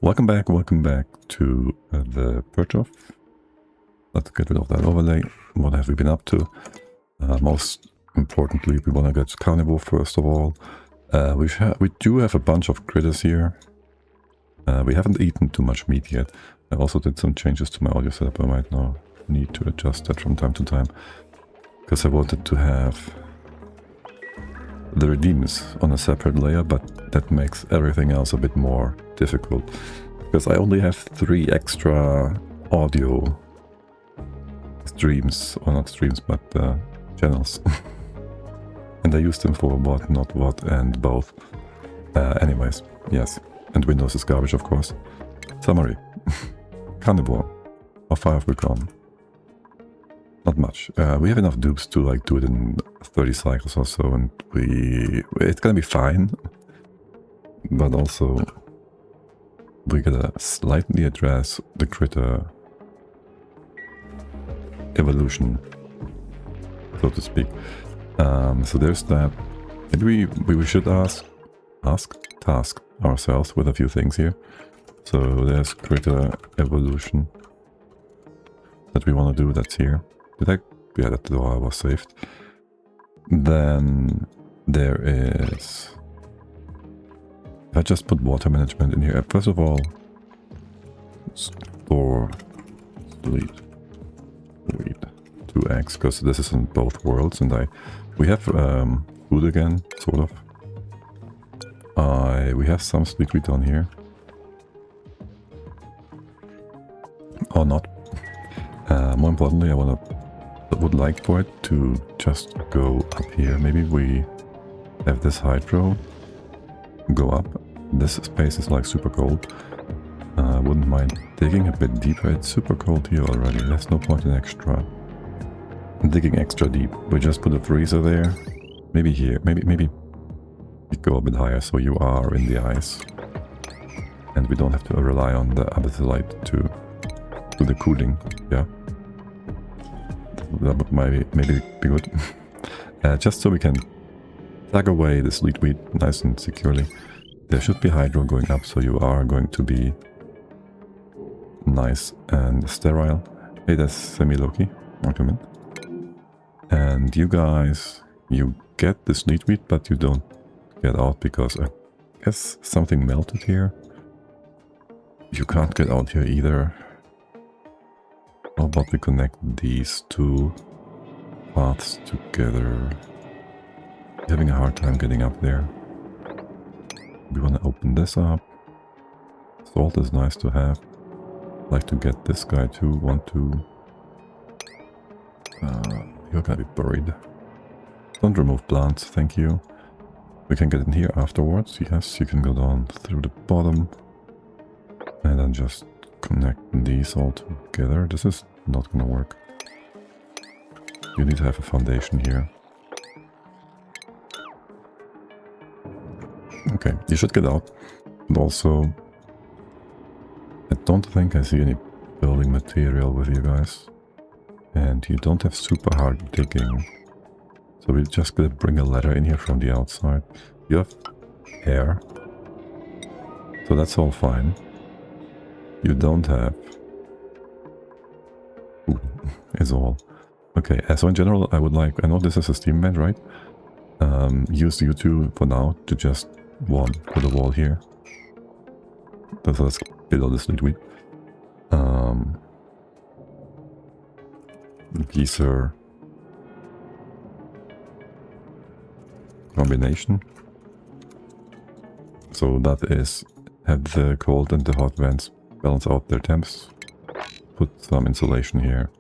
Welcome back to the Perch-Off. Let's get rid of that overlay. What have we been up to? Most importantly, we want to get carnivore first of all. We do have a bunch of critters here. We haven't eaten too much meat yet. I also did some changes to my audio setup. I might now need to adjust that from time to time, because I wanted to have the redeems on a separate layer, but that makes everything else a bit more difficult, because I only have 3 extra audio streams, or not streams, but channels. And I use them for what, not what, and both. Anyways, yes. And Windows is garbage, of course. Summary. Carnivore. How far have we gone? Not much. We have enough dupes to like do it in 30 cycles or so, and it's gonna be fine. But also, we gotta slightly address the critter evolution, so to speak. So there's that. Maybe we should task ourselves with a few things here. So there's critter evolution that we want to do. That's here. Yeah, that door was saved. Then there is... If I just put water management in here. First of all, store sleep 2x, because this is in both worlds, and we have food again, sort of. We have some sleep wheat on here. Or not. More importantly, I would like for it to just go up here. Maybe we have this Hydra go up. This space is like super cold. I wouldn't mind digging a bit deeper. It's super cold here already. There's no point in digging extra deep. We just put a freezer there. Maybe here. Maybe we go a bit higher so you are in the ice. And we don't have to rely on the abyssite to do the cooling. Yeah. That would maybe be good. Just so we can tag away the sleet wheat nice and securely. There should be Hydra going up, so you are going to be nice and sterile. Hey, that's Semi-Loki. Come in. And you guys, you get the sleet wheat, but you don't get out because I guess something melted here. You can't get out here either. How about we connect these 2 paths together? Having a hard time getting up there. We want to open this up. Salt is nice to have. Like to get this guy too. 1, 2. You're gonna be buried. Don't remove plants, thank you. We can get in here afterwards. Yes, you can go down through the bottom. And then just connect these all together. This is not gonna work. You need to have a foundation here. Okay, you should get out. And also, I don't think I see any building material with you guys. And you don't have super hard digging. So we're just gonna bring a ladder in here from the outside. You have air. So that's all fine. You don't have food, is all. Okay, so in general, I would like... I know this is a steam vent, right? Use you two for now to just put a wall here. So let's build this sleet wheat. Geezer combination. So that is, have the cold and the hot vents balance out their temps. Put some insulation here.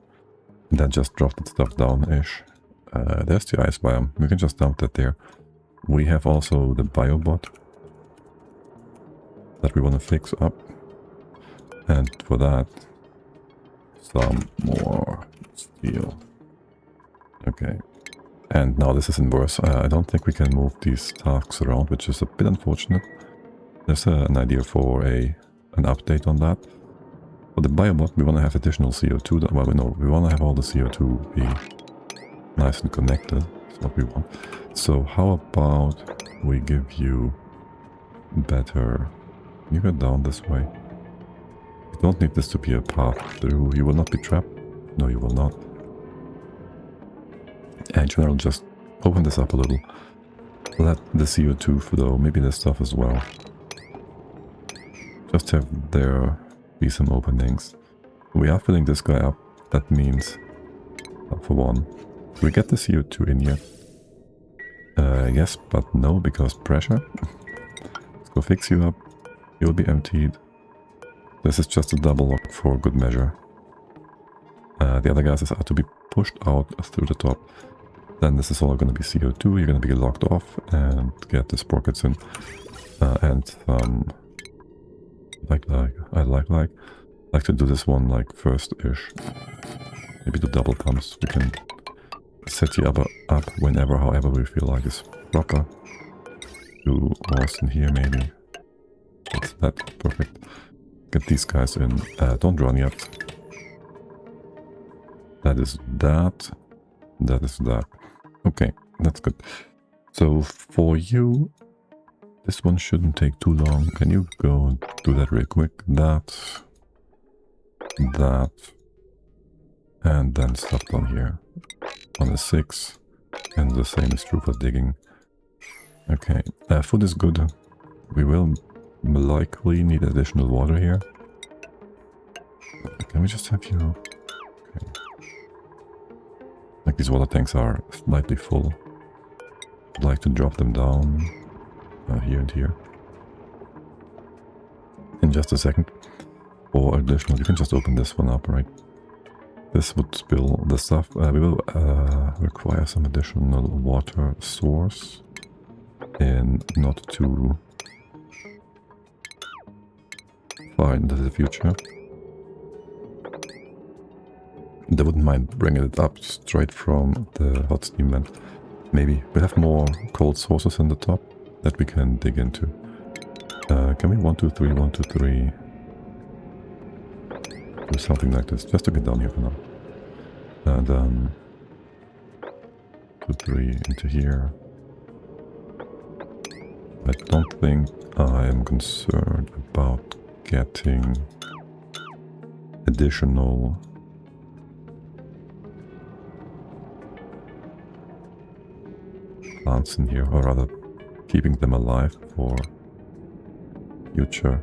And then just drop that stuff down-ish. There's the ice biome. We can just dump that there. We have also the biobot that we want to fix up. And for that, some more steel. Okay. And now this is in worse. I don't think we can move these tasks around, which is a bit unfortunate. There's an idea for an update on that. For the biobot, we want to have additional CO2. Well, we want to have all the CO2 be nice and connected. That's what we want. So how about we give you better... Can you go down this way? You don't need this to be a path through. You will not be trapped. No, you will not. And in general, just open this up a little. Let the CO2 flow, maybe this stuff as well. Just have there be some openings. We are filling this guy up. That means, for one, we get the CO2 in here. Yes, but no, because pressure. Let's go fix you up. You'll be emptied. This is just a double lock for good measure. The other gases are to be pushed out through the top. Then this is all going to be CO2. You're going to be locked off and get the sprockets in. And I like to do this one like first-ish. Maybe do double pumps. We can set you up whenever, however we feel like is proper. Do walls in here maybe. That's that. Perfect. Get these guys in. Don't run yet. That is that. That is that. Okay, that's good. So for you, this one shouldn't take too long. Can you go and do that real quick? That. And then stuff down here. On a 6. And the same is true for digging. Okay, food is good. We will likely need additional water here. Can we just have you... Okay. Like these water tanks are slightly full. I'd like to drop them down here and here. In just a second. For additional, you can just open this one up, right? This would spill the stuff. We will require some additional water source in not too far into the future. I wouldn't mind bringing it up straight from the hot steam vent. Maybe we have more cold sources in the top that we can dig into. Can we 1, 2, 3, 1, 2, 3 do something like this just to get down here for now? And 2, 3 into here. I don't think I am concerned about getting additional plants in here, or rather keeping them alive for future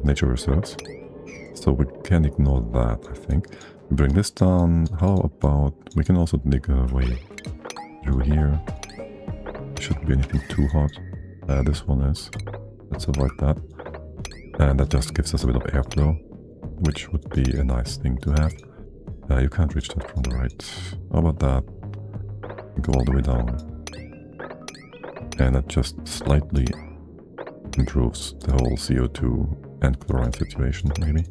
nature reserves. So we can ignore that, I think. We bring this down. How about we can also dig a way through here. Shouldn't be anything too hot. This one is. Let's avoid that. And that just gives us a bit of airflow, which would be a nice thing to have. You can't reach that from the right. How about that? Go all the way down. And that just slightly improves the whole CO2 and chlorine situation, maybe.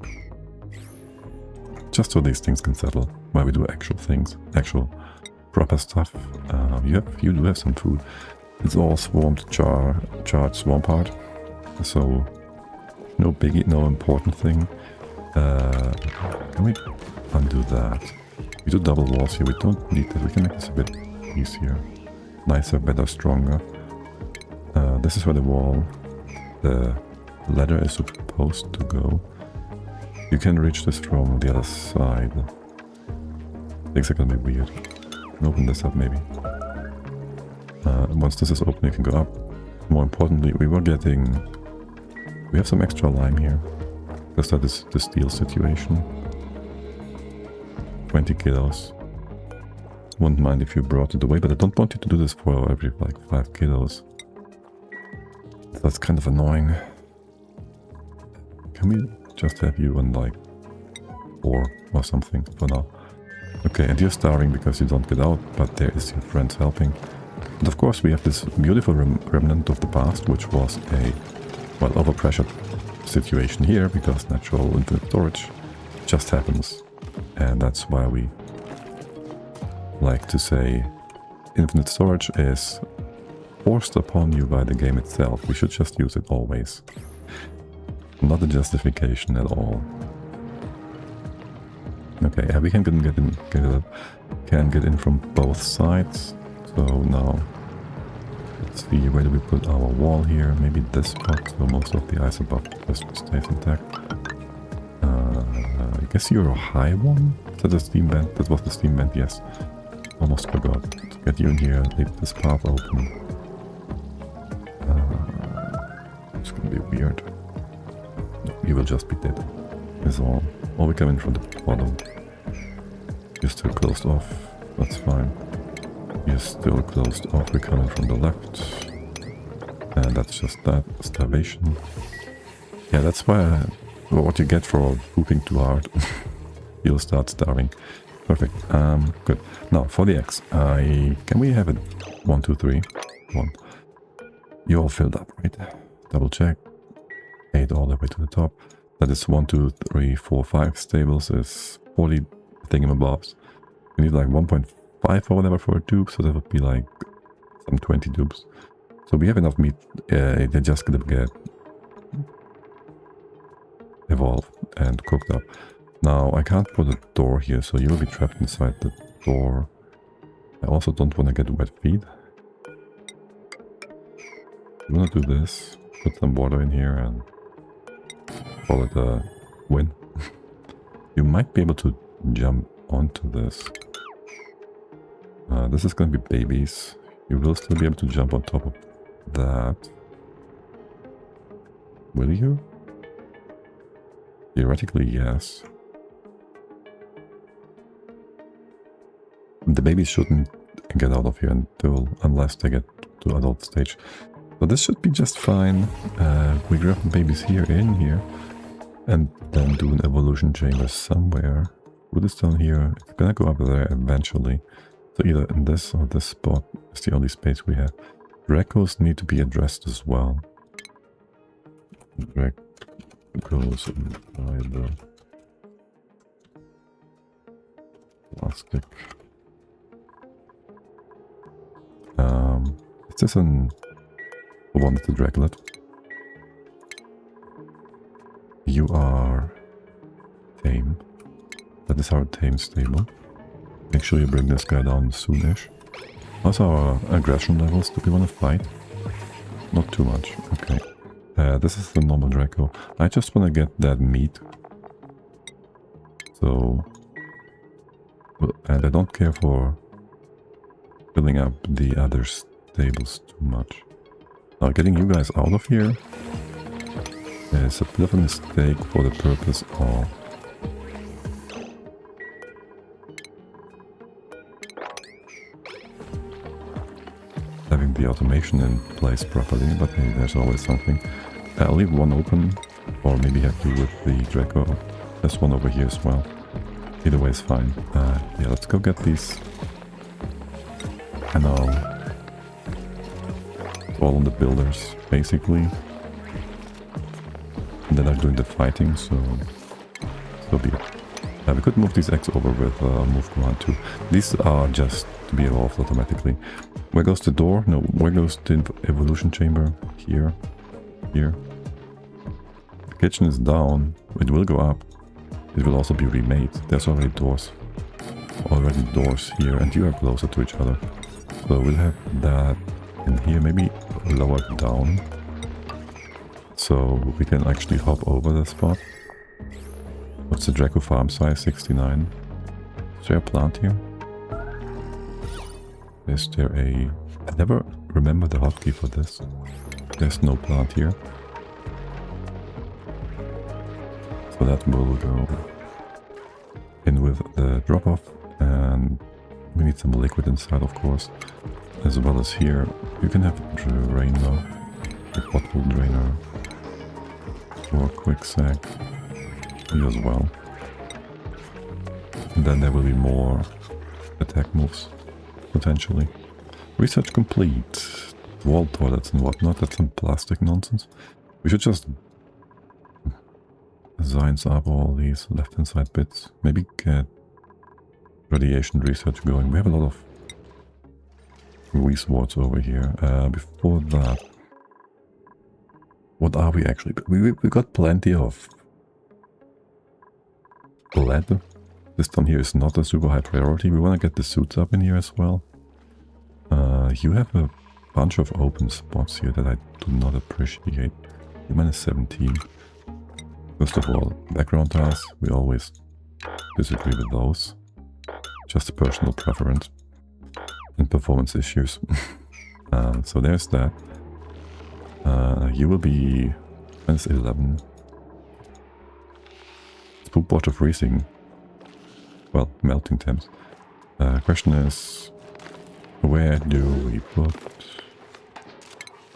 Just so these things can settle while we do actual things, actual proper stuff. You do have some food. It's all swarmed, charred swamp heart. So no biggie, no important thing. Can we undo that? We do double walls here. We don't need that. We can make this a bit easier, nicer, better, stronger. This is where the wall, the ladder is supposed to go. You can reach this from the other side. Things are gonna be weird. Open this up maybe. Once this is open, you can go up. More importantly, we have some extra lime here. Because that is the steel situation. 20 kilos. Wouldn't mind if you brought it away, but I don't want you to do this for every like 5 kilos. That's kind of annoying. Can we just have you on like 4 or something for now? Okay, and you're starving because you don't get out, but there is your friends helping. And of course we have this beautiful remnant of the past, which was a, well, overpressured situation here, because natural infinite storage just happens. And that's why we like to say infinite storage is forced upon you by the game itself. We should just use it always. Not a justification at all. Okay, we can get in from both sides. So now Let's see, where do we put our wall here? Maybe this spot, so most of the ice above just stays intact. I guess you're a high one? Is that a steam vent? That was the steam vent, yes. Almost forgot to get you in here, leave this path open. It's gonna be weird. No, you will just be dead, is all. Or we come in from the bottom. You're still closed off, that's fine. You're still closed off, we come in from the left. And that's just that, starvation. Yeah, that's why what you get for pooping too hard. You'll start starving. Perfect. Good. Now for the X, can we have it 1, 2, 3? 1. You're all filled up, right? Double check. 8 all the way to the top. That is 1, 2, 3, 4, 5 stables. Is 40 thingamabobs. We need like 1.5 or whatever for a tube, so that would be like some 20 tubes. So we have enough meat. They're just gonna get evolved and cooked up. Now I can't put a door here, so you will be trapped inside the door. I also don't want to get wet feet. I'm gonna do this, put some water in here and call it a win. You might be able to jump onto this. This is gonna be babies. You will still be able to jump on top of that. Will you? Theoretically, yes. The babies shouldn't get out of here unless they get to adult stage. So this should be just fine. We grab the babies here, in here, and then do an evolution chamber somewhere. Put this down here. It's gonna go up there eventually. So either in this or this spot is the only space we have. Dracos need to be addressed as well. Dracos inside the plastic. Is this one with the Draglet? You are tame. That is our tame stable. Make sure you bring this guy down soonish. How's our aggression levels? Do we want to fight? Not too much. Okay. This is the normal Draco. I just want to get that meat. So... and I don't care for filling up the other stables too much. Now getting you guys out of here is a bit of a mistake for the purpose of having the automation in place properly, but hey, there's always something. I'll leave one open, or maybe have to with the Draco. There's one over here as well. Either way is fine. Yeah, let's go get these. And I'll... all on the builders, basically. And then I'm doing the fighting, so be it. We could move these eggs over with move command too. These are just to be evolved automatically. Where goes the door? No, where goes the evolution chamber? Here. Here. The kitchen is down. It will go up. It will also be remade. There's already doors. Already doors here, and you are closer to each other. So we'll have that in here, maybe lower it down. So we can actually hop over the spot. What's the Draco farm size? 69. Is there a plant here? Is there a... I never remember the hotkey for this. There's no plant here. So that will go in with the drop-off, and we need some liquid inside, of course, as well as here. You can have a drain though, a bottle drainer, or a quick sack here as well. And then there will be more attack moves, potentially. Research complete. Wall toilets and whatnot, that's some plastic nonsense. We should just science up all these left-hand side bits. Maybe get radiation research going. We have a lot of resources over here. Before that, what are we actually? We got plenty of lead. This down here is not a super high priority. We want to get the suits up in here as well. You have a bunch of open spots here that I do not appreciate. -17. First of all, background tasks, we always disagree with those. Just a personal preference. And performance issues. So there's that. You will be -11. Spook water freezing. Well, melting temps. Question is, where do we put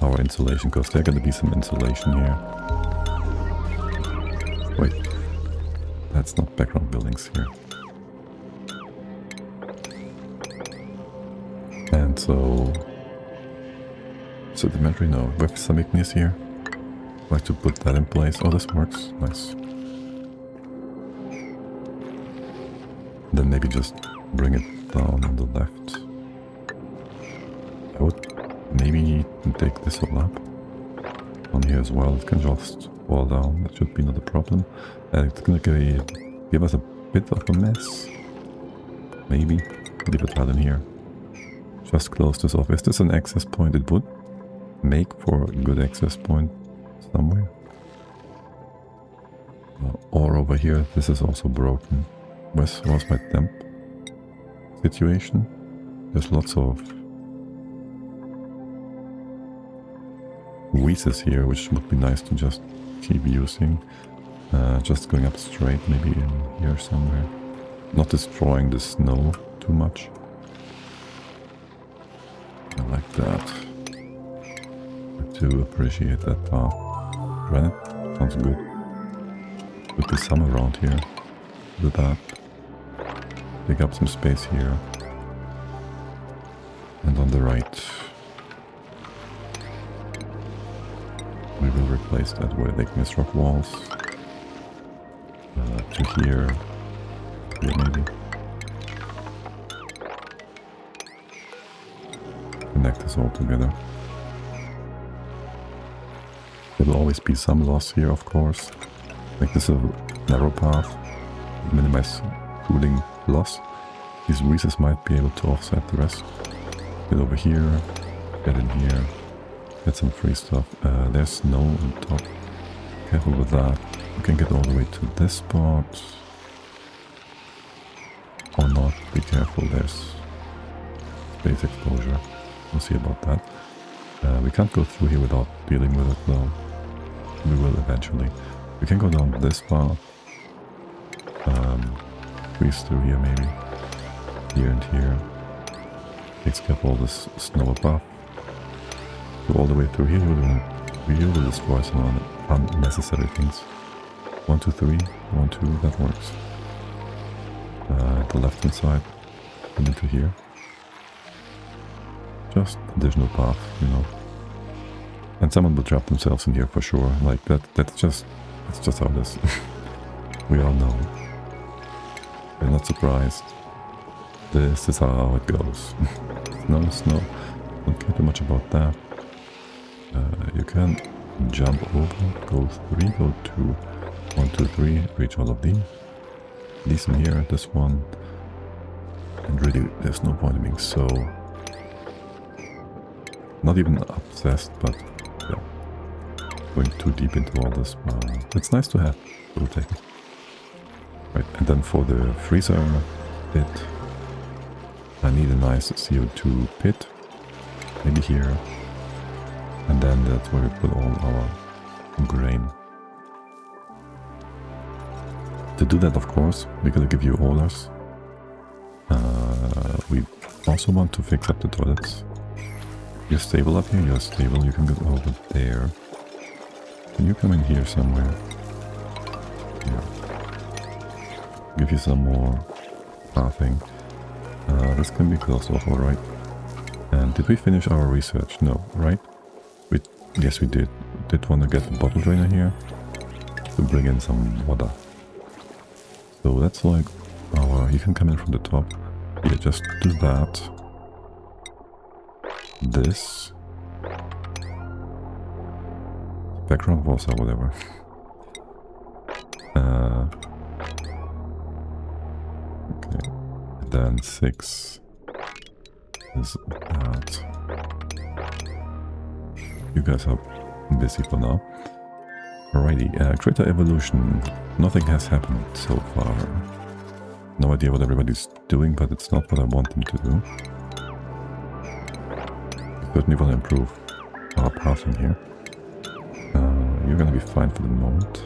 our insulation? Because there's going to be some insulation here. Wait, that's not background buildings here. And so sedimentary, no. With some igneous here. I'd like to put that in place. Oh, this works. Nice. Then maybe just bring it down on the left. I would maybe take this all up. On here as well. It can just fall down. That should be not a problem. It's gonna give us a bit of a mess. Maybe. Leave it right in here. Just close this off. Is this an access point? It would make for a good access point somewhere. Or over here, this is also broken. Where's my temp situation? There's lots of wheezes here, which would be nice to just keep using. Just going up straight, maybe in here somewhere. Not destroying the snow too much. I like that. I do appreciate that path. Granite sounds good. Could be some around here. Do that. Pick up some space here. And on the right, we will replace that with igneous rock walls. To here. Here maybe. Connect this all together. There will always be some loss here, of course. Make this a narrow path. Minimize cooling loss. These wheezes might be able to offset the rest. Get over here. Get in here. Get some free stuff. There's snow on top. Careful with that. You can get all the way to this spot. Or not. Be careful. There's space exposure. We'll see about that. We can't go through here without dealing with it though. We will eventually. We can go down this far. Squeeze through here maybe. Here and here. Takes care of all this snow above. Go all the way through here. You will destroy some unnecessary things. 1, 2, 3. 1, 2. That works. The left hand side. Into here. Just additional path, you know. And someone will trap themselves in here for sure. Like that's just how it is. We all know. We're not surprised. This is how it goes. Snow. Don't care too much about that. You can jump over, go 3, go 2, 1, 2, 3, reach all of these. These in here, this one. And really, there's no point in being so... Not even obsessed, but yeah. Going too deep into all this. It's nice to have. We'll take it. Right, and then for the freezer bit, I need a nice CO2 pit. Maybe here. And then that's where we put all our grain. To do that, of course, we're gonna give you orders. We also want to fix up the toilets. You're stable up here, you're stable, you can go over there. Can you come in here somewhere? Yeah. Give you some more pathing. This can be closed off, alright. And did we finish our research? No, right? Yes, we did. We did want to get the bottle drainer here to bring in some water. So that's like our... You can come in from the top. Yeah, just do that. This. Background walls or whatever. Okay. And then 6 is that. You guys are busy for now. Alrighty, critter evolution. Nothing has happened so far. No idea what everybody's doing, but it's not what I want them to do. We certainly want to improve our pathing here. You're gonna be fine for the moment.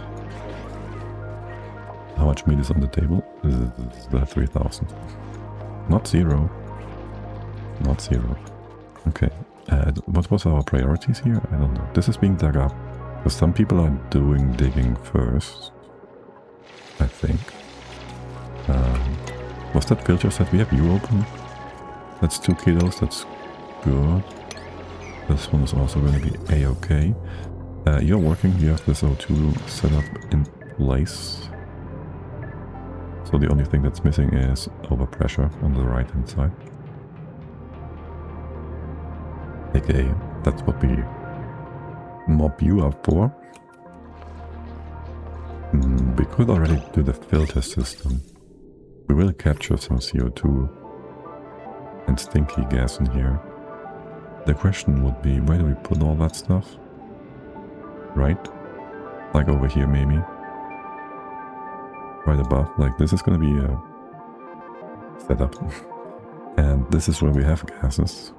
How much meat is on the table? This is the 3,000. Not zero. Not zero. Okay. What was our priorities here? I don't know. This is being dug up. Because some people are doing digging first. I think. Was that filter set? We have you open. That's 2 kilos. That's good. This one is also going to be a-okay. You're working. You have this O2 set up in place. So the only thing that's missing is overpressure on the right hand side. Okay, that's what we mob you up for. We could already do the filter system. We will capture some CO2 and stinky gas in here. The question would be, where do we put all that stuff? Right? Like over here maybe. Right above. Like this is going to be a setup. And this is where we have gases.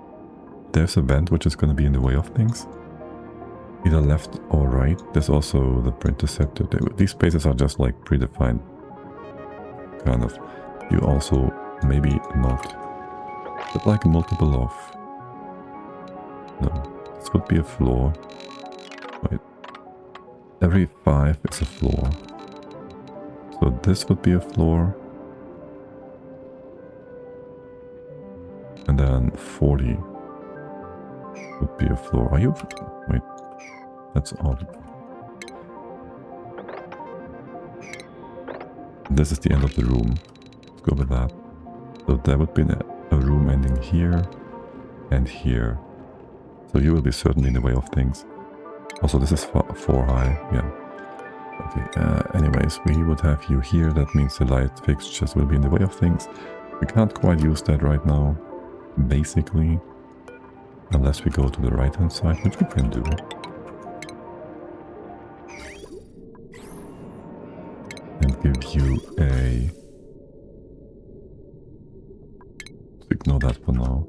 There's a vent which is going to be in the way of things. Either left or right. There's also the printer sector. These spaces are just like predefined. Kind of. You also maybe not. But like multiple of. No. This would be a floor. Wait. Every 5 is a floor. So this would be a floor. And then 40 would be a floor. Are you... Wait. That's odd. This is the end of the room. Let's go with that. So there would be a room ending here and here. So you will be certainly in the way of things. Also, this is 4 high. Yeah. Okay. Anyways, we would have you here. That means the light fixtures will be in the way of things. We can't quite use that right now. Basically. Unless we go to the right hand side, which we can do. And give you a... Ignore that for now.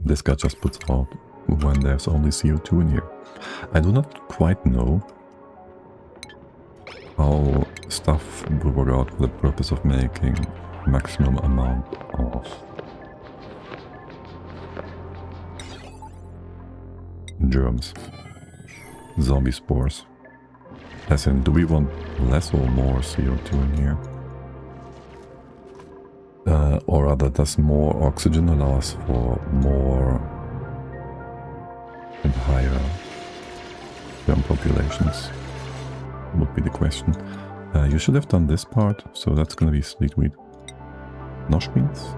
This guy just puts out when there's only CO2 in here. I do not quite know how stuff will work out for the purpose of making maximum amount of germs. Zombie spores. As in, do we want less or more CO2 in here? Or rather, does more oxygen allow us for more and higher germ populations? Would be the question. You should have done this part, so that's going to be sweet wheat. Nosh beans?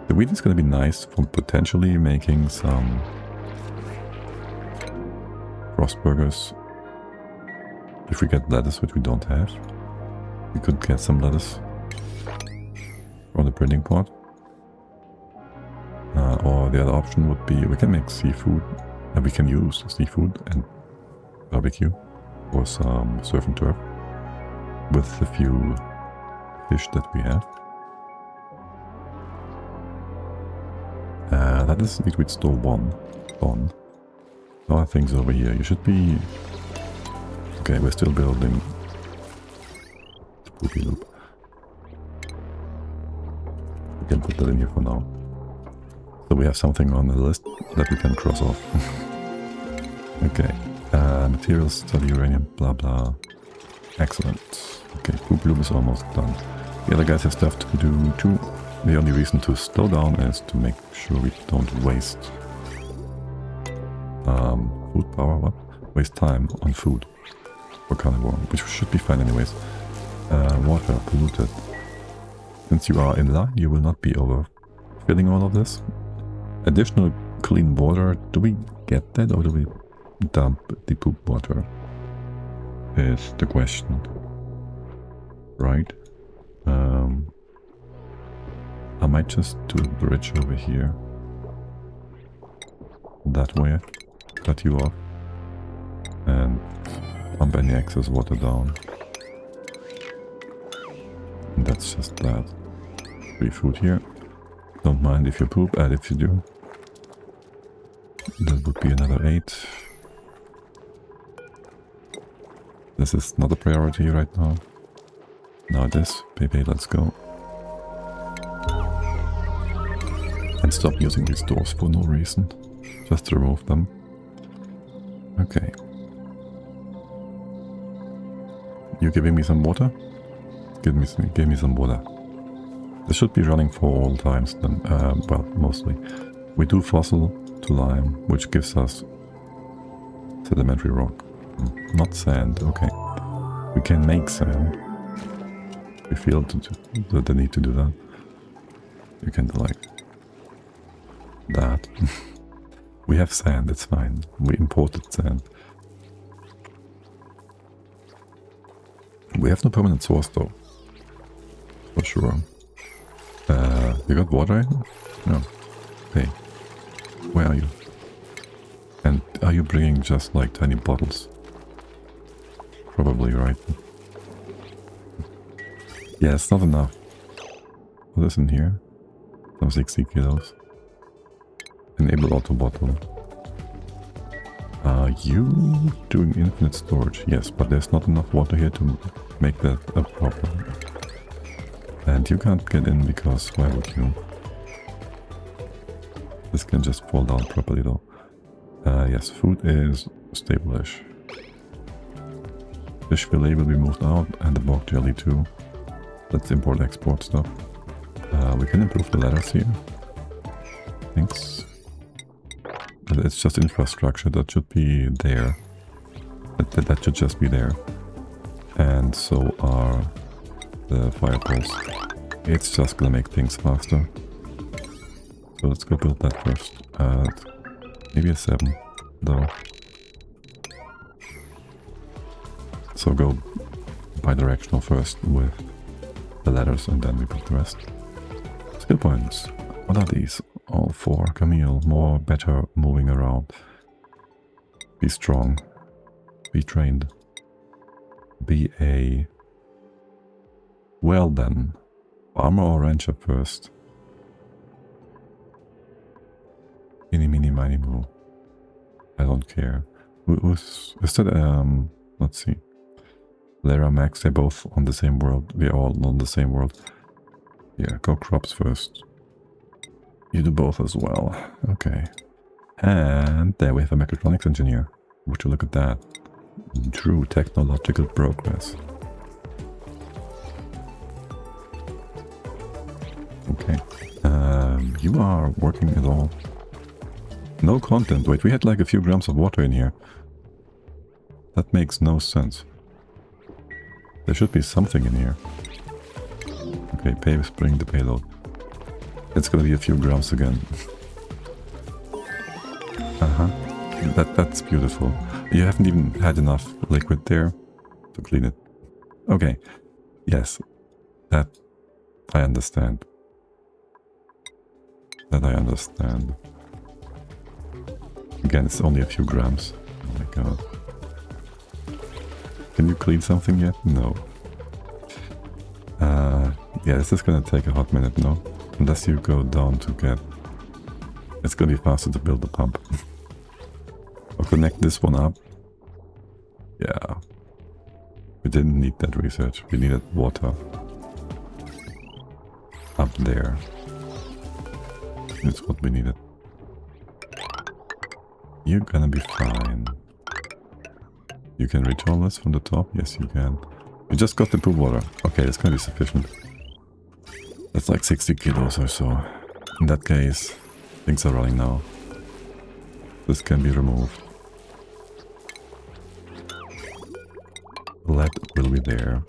The wheat is going to be nice for potentially making some frost burgers. If we get lettuce, which we don't have. We could get some lettuce from the printing pot. Or the other option would be we can make seafood. And we can use seafood and barbecue or some surf and turf with the few fish that we have. That is liquid store 1. Other things over here. You should be... Okay, we're still building the poopy loop. We can put that in here for now. So we have something on the list that we can cross off. Okay. Materials, study uranium, blah blah. Excellent. Okay, poop loop is almost done. The other guys have stuff to do too. The only reason to slow down is to make sure we don't waste food power, what? Waste time on food for carnivore, which should be fine anyways. Water polluted. Since you are in line, you will not be overfilling all of this. Additional clean water, do we get that or do we dump the poop water? Is the question. Right? I might just do a bridge over here. That way. Cut you off. And pump any excess water down. And that's just that. Free food here. Don't mind if you poop, and if you do. That would be another 8. This is not a priority right now. Now this. Baby, let's go. And stop using these doors for no reason. Just remove them. Okay. You giving me some water? Give me some water. This should be running for all times then. Well, mostly. We do fossil to lime, which gives us sedimentary rock. Not sand, okay. We can make sand. We feel the need to do that. You can do like that. We have sand, it's fine. We imported sand. We have no permanent source though. For sure. You got water in? No. Hey. Where are you? And are you bringing just like tiny bottles? Probably, right? Yeah, it's not enough. What is in here? Some 60 kilos. Enable auto bottle. Are you doing infinite storage? Yes, but there's not enough water here to make that a problem. And you can't get in because why would you? This can just fall down properly though. Yes, food is stable-ish. Fish fillet will be moved out and the bog jelly too. Let's import-export stuff. We can improve the ladders here. Thanks. It's just infrastructure that should be there. That should just be there. And so are the fire poles. It's just gonna make things faster. So let's go build that first. Maybe a 7 though. So go bi-directional first with the ladders and then we build the rest. Skill points. What are these? All 4. Camille. More, better, moving around. Be strong. Be trained. Be a... Well then. Farmer or rancher first? Mini, mini, mini, moo. I don't care. Is that, let's see. Lara, Max, they're both on the same world. We're all on the same world. Yeah, go crops first. You do both as well. Okay. And there we have a mechatronics engineer. Would you look at that? True technological progress. Okay. You are working at all. No content. Wait, we had like a few grams of water in here. That makes no sense. There should be something in here. Okay, bring the payload. It's gonna be a few grams again. That's beautiful. You haven't even had enough liquid there to clean it. Okay. Yes. That I understand. That I understand. Again, it's only a few grams. Oh my god. Can you clean something yet? No. Yeah, this is gonna take a hot minute, no? Unless you go down to get... It's gonna be faster to build the pump. I'll connect this one up. Yeah. We didn't need that research. We needed water. Up there. That's what we needed. You're gonna be fine. You can reach all this from the top? Yes, you can. You just got the pool water. Okay, it's gonna be sufficient. That's like 60 kilos or so. In that case, things are running now. This can be removed. Lead will be there.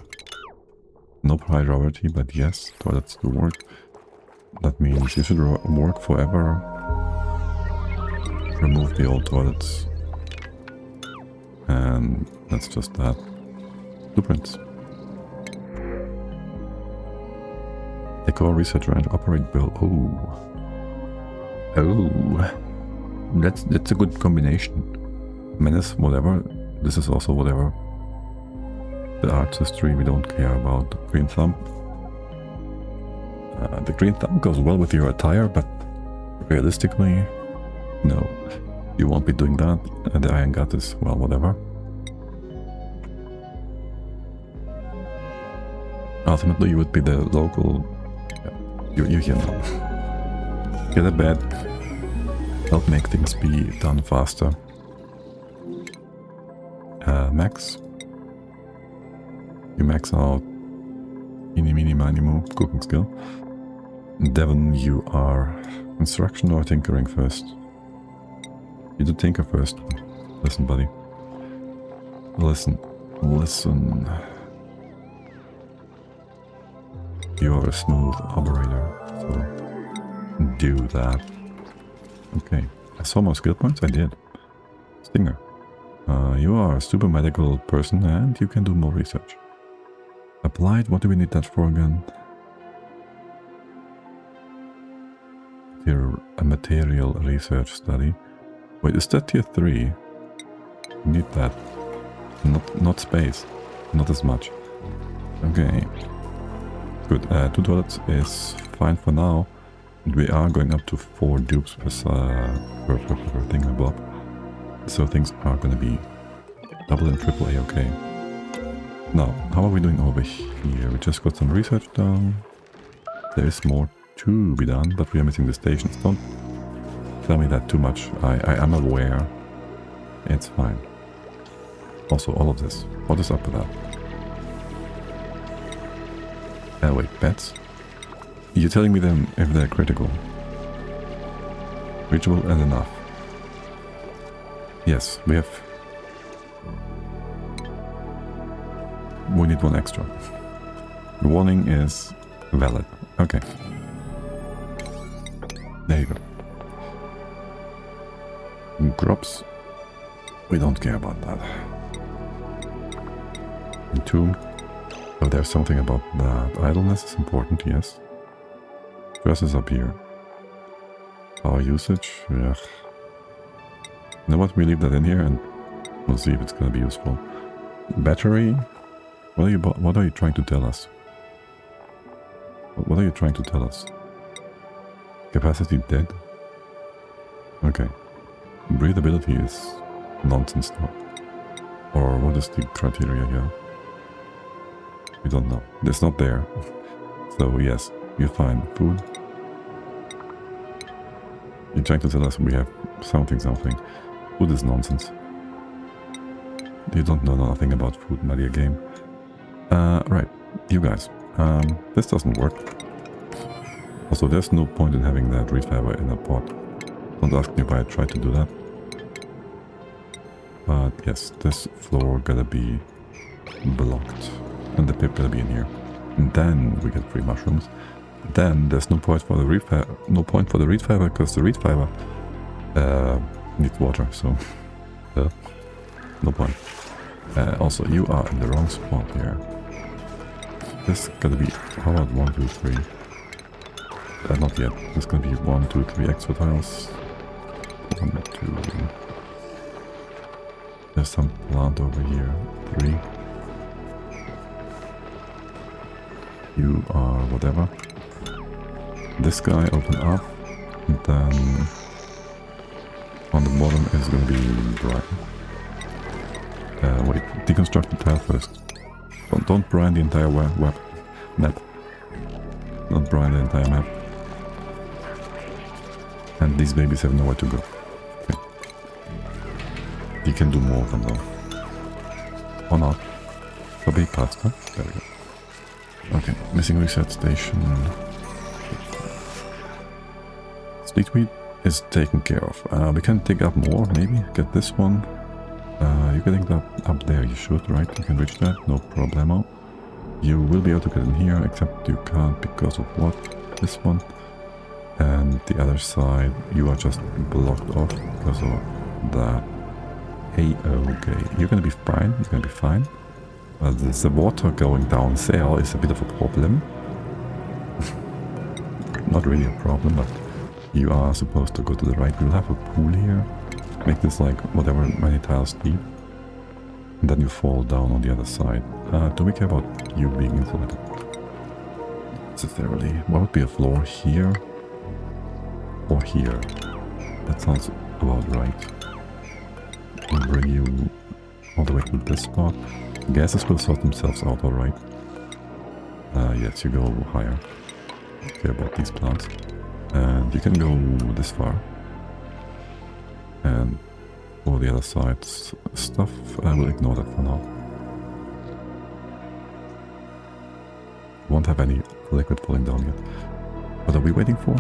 No priority, but yes, toilets do work. That means you should work forever. Remove the old toilets. And that's just that. Blueprints. Decor, research range, operate bill. Oh. That's a good combination. Menace, whatever. This is also whatever. The arts history, we don't care about. The green thumb. The green thumb goes well with your attire, but realistically, no. You won't be doing that. The iron gut is, well, whatever. Ultimately, you would be the local... Yeah, you here now. Get a bed. Help make things be done faster. Max. You max out Eeny, meeny, miny, mo, cooking skill. Devon, you are instruction or tinkering first? You do tinker first. Listen, buddy. Listen. You are a smooth operator, so do that. Okay. I saw more skill points? I did. Stinger. You are a super medical person and you can do more research. Applied, what do we need that for again? Here, a material research study. Wait, is that tier 3? We need that. Not space. Not as much. Okay. Good. 2 toilets is fine for now. We are going up to 4 dupes per thingamabob. So things are gonna be double and triple A-okay. Now, how are we doing over here? We just got some research done. There is more to be done, but we are missing the stations. Don't tell me that too much. I'm aware. It's fine. Also, all of this. What is up with that? Wait, pets? You're telling me them if they're critical. Reachable and enough. Yes, we have... We need 1 extra. The warning is valid. Okay. There you go. Crops. We don't care about that. Entomb. Oh, there's something about that. Idleness is important, yes. Stress is up here. Power usage. Yeah. You know what? We leave that in here and we'll see if it's gonna be useful. Battery. What are you trying to tell us? What are you trying to tell us? Capacity dead? Okay. Breathability is nonsense now. Or what is the criteria here? We don't know. It's not there. So yes, you're fine. Food. You're trying to tell us we have something. Food is nonsense. You don't know nothing about food, my dear game. Right, you guys. This doesn't work. Also, there's no point in having that reed fiber in a pot. Don't ask me why I tried to do that. But yes, this floor gotta be blocked. And the pip gotta be in here. And then we get free mushrooms. Then there's no point for the reed fiber. No point for the reed fiber because the reed fiber needs water. So no point. Also, you are in the wrong spot here. This gotta be, how about 1, 2, 3? Not yet. This is gonna be 1, 2, 3 extra tiles. 1, 2. There's some plant over here. 3. You are whatever. This guy open up. And then on the bottom is gonna be bright. Wait, deconstruct the tile first. Don't brine the entire map. Don't brine the entire map. And these babies have nowhere to go. Okay. You can do more of them though. Or not. A big pasta. There we go. Okay, missing reset station. Sleetweed is taken care of. We can dig up more, maybe. Get this one. You can dig that up there, you should, right? You can reach that, no problemo. You will be able to get in here, except you can't because of what? This one. And the other side, you are just blocked off because of that. Hey, okay. You're gonna be fine, you're gonna be fine. The water going down there is a bit of a problem. not really a problem, but you are supposed to go to the right. We'll have a pool here. Make this like whatever many tiles deep. And then you fall down on the other side. Do we care about you being insulated? Necessarily. What would be a floor here? Or here? That sounds about right. We'll bring you all the way to this spot. Gases will sort themselves out, alright. Yes, you go higher. Care about these plants. And you can go this far. And for the other side stuff, I will ignore that for now. Won't have any liquid falling down yet. What are we waiting for?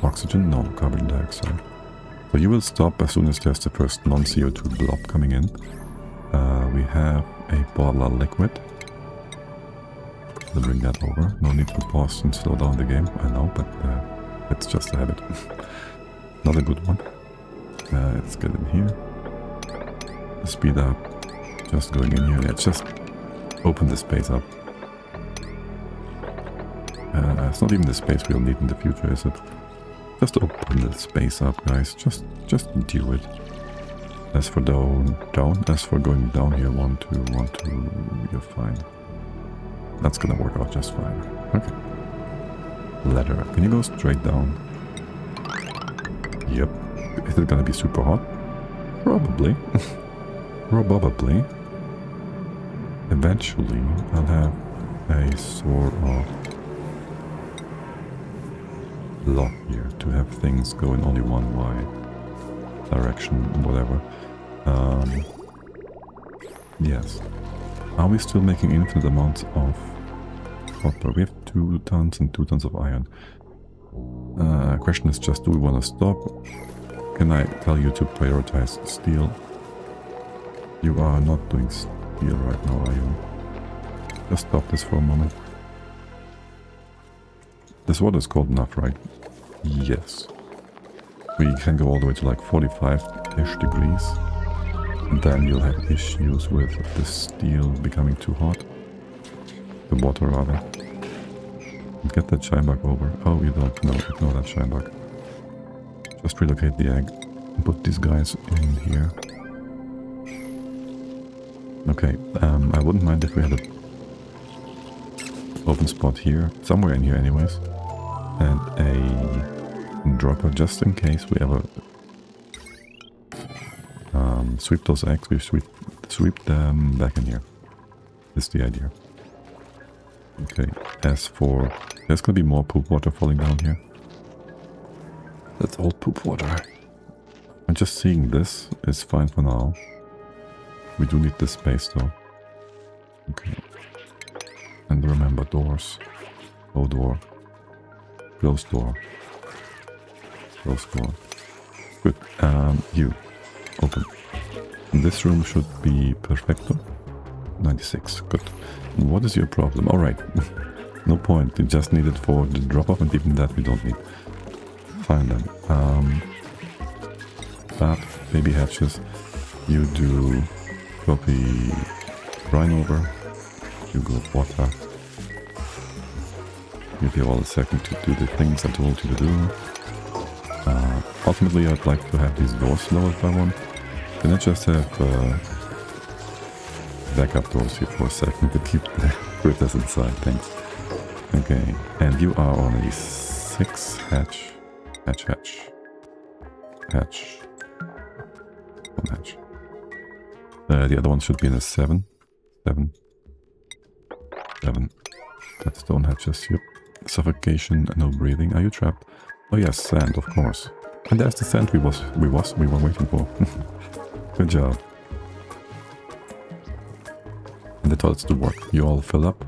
Oxygen? No, carbon dioxide. So you will stop as soon as there's the first non-CO2 blob coming in. We have a bottle of liquid. We'll bring that over. No need to pause and slow down the game, I know, but it's just a habit. Not a good one. Let's get in here. Speed up. Just going in here. Let's just open the space up. It's not even the space we'll need in the future, is it? Just open the space up, guys. Just do it. As for down, as for going down here, 1, 2, 1, 2, you're fine. That's gonna work out just fine. Okay. Ladder. Can you go straight down? Yep. Is it gonna be super hot? Probably. Probably. Eventually, I'll have a sort of lock here to have things go in only one direction, whatever. Yes. Are we still making infinite amounts of copper? We have 2 tons and 2 tons of iron. Question is just, do we want to stop? Can I tell you to prioritize steel? You are not doing steel right now, are you? Just stop this for a moment. This water is cold enough, right? Yes. We can go all the way to like 45-ish degrees. And then you'll have issues with the steel becoming too hot. The water, rather. Get that shine bug over. Oh, you don't know. Ignore that shine bug. Just relocate the egg. And put these guys in here. Okay. I wouldn't mind if we had a open spot here. Somewhere in here anyways. And a dropper just in case we ever sweep those eggs. We sweep them back in here. Is the idea. Okay, as for... There's gonna be more poop water falling down here. That's all poop water. And just seeing this is fine for now. We do need this space though. Okay. And remember, doors. Oh, door. Close door. Close door. Good. You. Open. And this room should be perfecto. 96. Good. What is your problem? Alright. No point. We just need it for the drop-off, and even that we don't need. Fine then. That, baby hatches. You do copy brine over. You go water. You give all a second to do the things I told you to do. Ultimately, I'd like to have these doors lowered by 1. Can I just have backup doors here for a second to keep the critters inside? Thanks. Okay, and you are on a 6 hatch. Hatch. 1 hatch. The other one should be in a 7. 7. That's stone hatches. Yep. Suffocation, no breathing. Are you trapped? Oh yes, sand, of course. And there's the sand we were waiting for. Good job. And the toilets do work. You all fill up.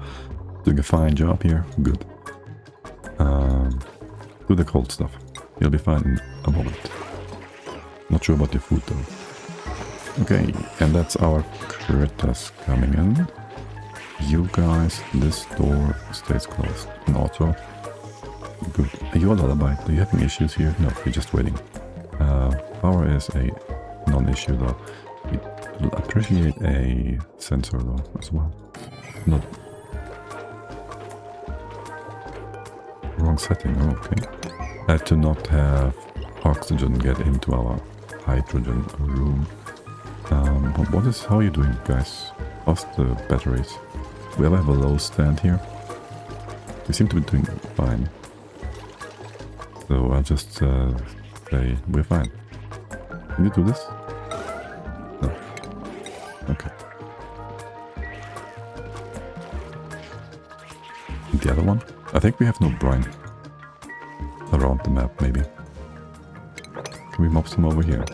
Doing a fine job here. Good. Do the cold stuff. You'll be fine in a moment. Not sure about your food though. Okay, and that's our critters coming in. You guys, this door stays closed. In auto. Good. Are you a lullaby? Are you having issues here? No, you're just waiting. Power is a non-issue though. We'll appreciate a sensor though as well. Not wrong setting. Oh, okay. I have to not have oxygen get into our hydrogen room. How are you doing, guys? How's the batteries? Do we ever have a low stand here? We seem to be doing fine. So I'll just say we're fine. Can you do this? No. Okay. And the other one? I think we have no brine around the map, maybe. Can we mob some over here?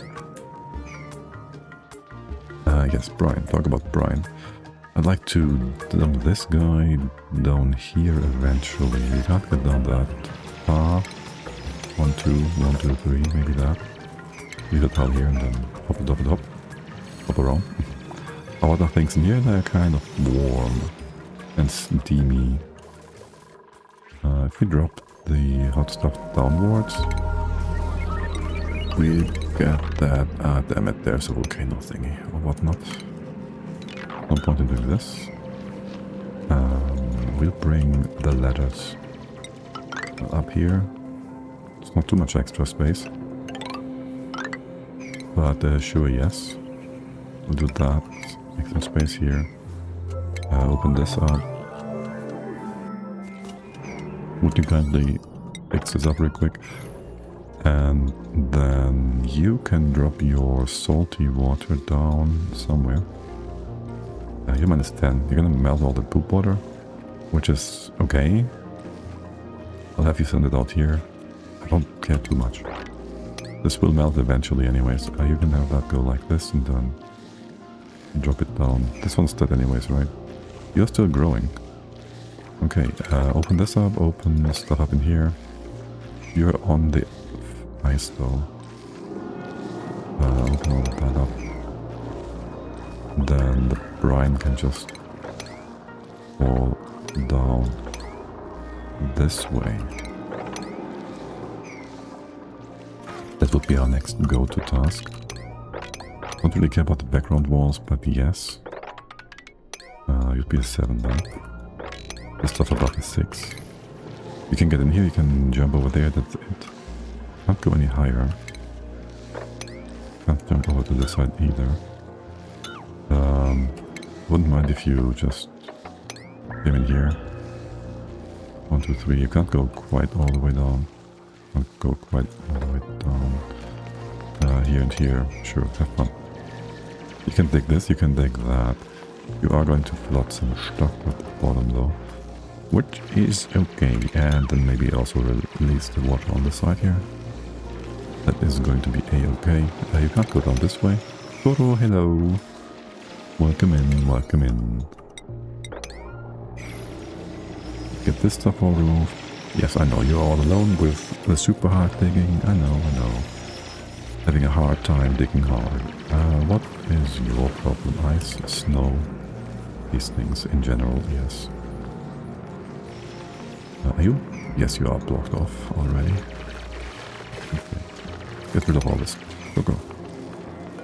Yes, brine. Talk about brine. I'd like to dump this guy down here eventually. We can't get down that far. 1, 2, 1, 2, 3, maybe that. Leave it out here and then hop it, hop it, hop. Hop around. Our other things in here, they're kind of warm and steamy. If we drop the hot stuff downwards, we get that. Ah, damn it, there's a volcano thingy or whatnot. No point in doing this. We'll bring the ladders up here. It's not too much extra space. But sure, yes. We'll do that. Make some space here. Open this up. Would you kindly fix this up real quick? And then you can drop your salty water down somewhere. You're -10. You're gonna melt all the poop water, which is okay. I'll have you send it out here. I don't care too much. This will melt eventually anyways. You can have that go like this and then drop it down. This one's dead anyways, right? You're still growing. Okay, open this up, open stuff up in here. You're on the ice though. Open all of that up. Then the brine can just fall down this way. That would be our next go-to task. Don't really care about the background walls, but yes. You'd be a 7 then. The stuff above is 6. You can get in here, you can jump over there, that's it. Can't go any higher. Can't jump over to this side either. Wouldn't mind if you just came in here. 1, 2, 3. You can't go quite all the way down. Can't go quite all the way down. Here and here. Sure, have fun. You can dig this, you can dig that. You are going to flood some stuff at the bottom though. Which is okay. And then maybe also release the water on the side here. That is going to be a-okay. You can't go down this way. Toro, hello. Welcome in, welcome in. Get this stuff all removed. Yes, I know you're all alone with the super hard digging. I know. Having a hard time digging hard. What is your problem? Ice, snow, these things in general, yes. Are you? Yes, you are blocked off already. Okay. Get rid of all this. Go.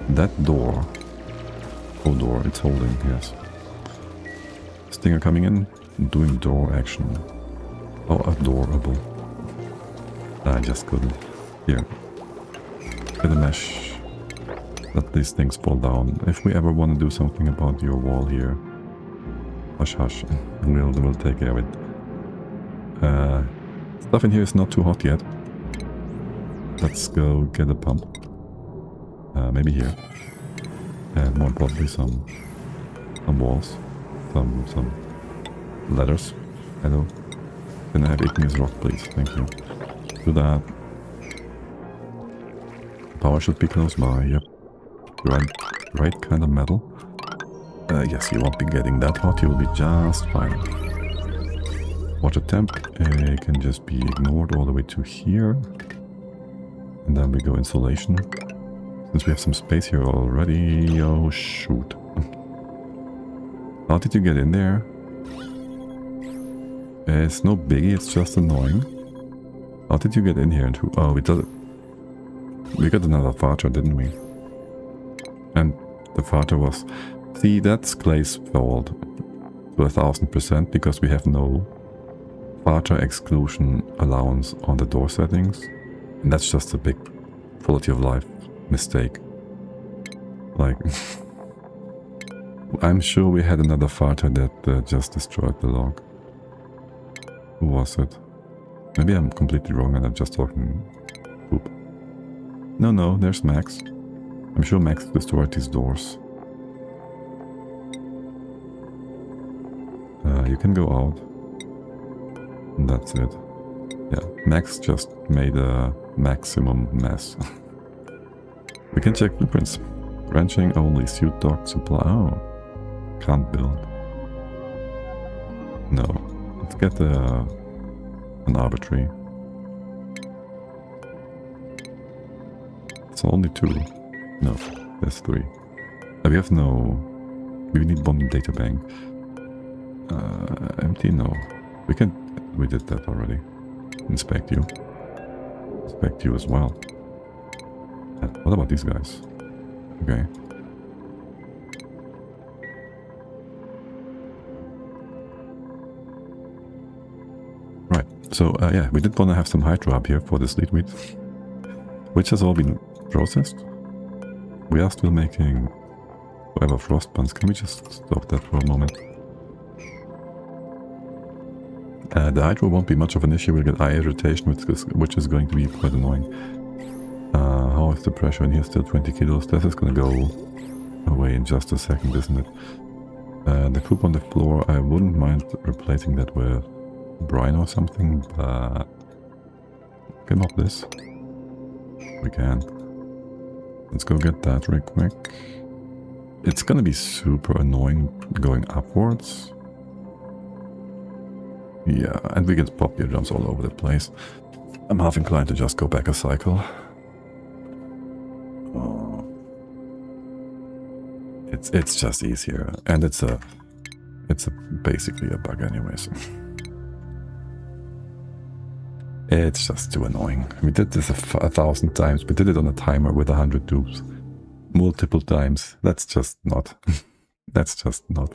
That door. Oh, door, it's holding, yes. Stinger coming in, doing door action. Oh, adorable. I just couldn't. Here. Get a mesh. Let these things fall down. If we ever want to do something about your wall here. Hush, hush. We'll take care of it. Stuff in here is not too hot yet. Let's go get a pump. Maybe here. And more importantly some walls. Some ladders. Hello. Can I have igneous rock, please? Thank you. Do that. Power should be close by, yep. Right kind of metal. Yes, you won't be getting that hot, you will be just fine. Water temp can just be ignored all the way to here. And then we go insulation. Since we have some space here already... Oh, shoot. How did you get in there? It's no biggie, it's just annoying. How did you get in here and who... Oh, we got another farter, didn't we? And the farter was... See, that's Clay's fault. To 1000% because we have no Archer exclusion allowance on the door settings. And that's just a big quality of life mistake. Like, I'm sure we had another fighter that just destroyed the log. Who was it? Maybe I'm completely wrong and I'm just talking poop. No, there's Max. I'm sure Max destroyed these doors. You can go out. And that's it. Yeah, Max just made a maximum mess. We can check blueprints. Ranching only, suit dock, supply. Oh, can't build. No, let's get an arbitrary. It's only 2. No, there's 3. We have no... We need bonding data bank. Empty? No. We did that already. Inspect you. Inspect you as well. And what about these guys? Okay. Right. So, yeah, we did want to have some Hydra up here for this lead wheat. Which has all been processed. We are still making whatever frost buns. Can we just stop that for a moment? The Hydra won't be much of an issue. We'll get eye irritation, which is going to be quite annoying. How is the pressure in here? Still 20 kilos. This is going to go away in just a second, isn't it? The poop on the floor, I wouldn't mind replacing that with brine or something, but... Can we mop this? We can. Let's go get that real quick. It's going to be super annoying going upwards. Yeah, and we get pop eardrums all over the place. I'm half inclined to just go back a cycle. Oh. It's just easier, and it's basically a bug anyways. It's just too annoying. We did this 1,000 times. We did it on a timer with 100 dupes. Multiple times. That's just not. That's just not.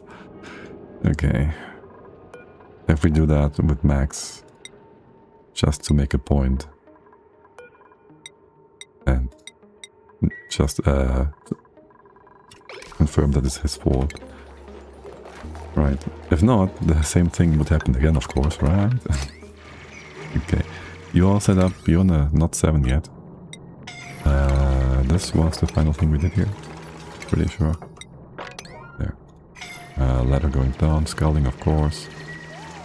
Okay. If we do that with Max, just to make a point, and just confirm that it's his fault. Right. If not, the same thing would happen again, of course, right? Okay. You all set up. You're not 7 yet. This was the final thing we did here. Pretty sure. There. Ladder going down. Scalding, of course.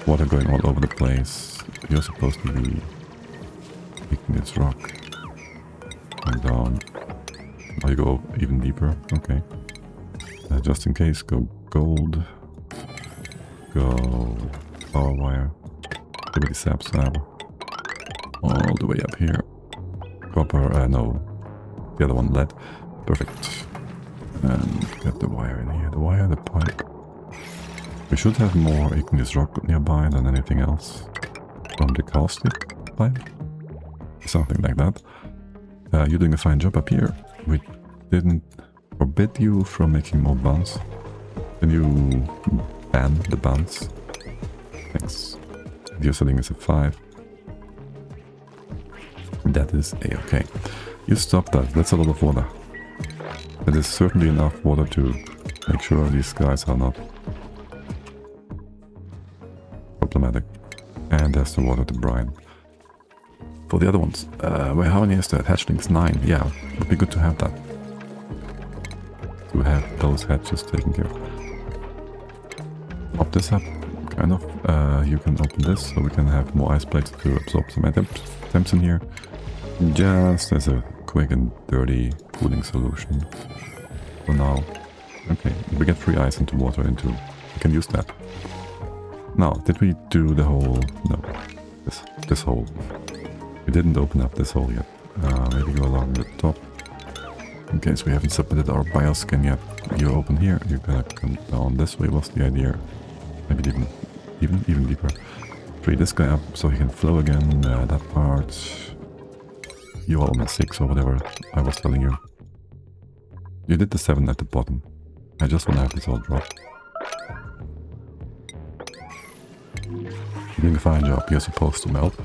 Water going all over the place. You're supposed to be picking this rock. Going down. Oh, you go even deeper. Okay. Just in case, go gold. Go power wire. Liberty sap. All the way up here. Copper, no. The other one, lead. Perfect. And get the wire in here. The wire, the pipe. We should have more igneous rock nearby than anything else. From the caustic pipe. Something like that. You're doing a fine job up here. We didn't forbid you from making more buns. Can you ban the buns? Thanks. Your setting is a 5. That is a-okay. You stop that. That's a lot of water. That is certainly enough water to make sure these guys are not problematic. And there's the water to brine. For the other ones, wait, how many is that? Hatchlings 9. Yeah, would be good to have that. To have those hatches taken care of. Pop this up, kind of. You can open this so we can have more ice plates to absorb some temps in here. Just as a quick and dirty cooling solution for now. Okay, we get free ice into water into. We can use that. Now, did we do the whole? No, this hole. We didn't open up this hole yet. Maybe go along the top. In case we haven't submitted our bioscan yet. You open here. You're gonna come down this way. What's the idea? Maybe even deeper. Free this guy up so he can flow again. That part. You are on a 6 or whatever I was telling you. You did the 7 at the bottom. I just want to have this all drop. doing a fine job. You're supposed to melt.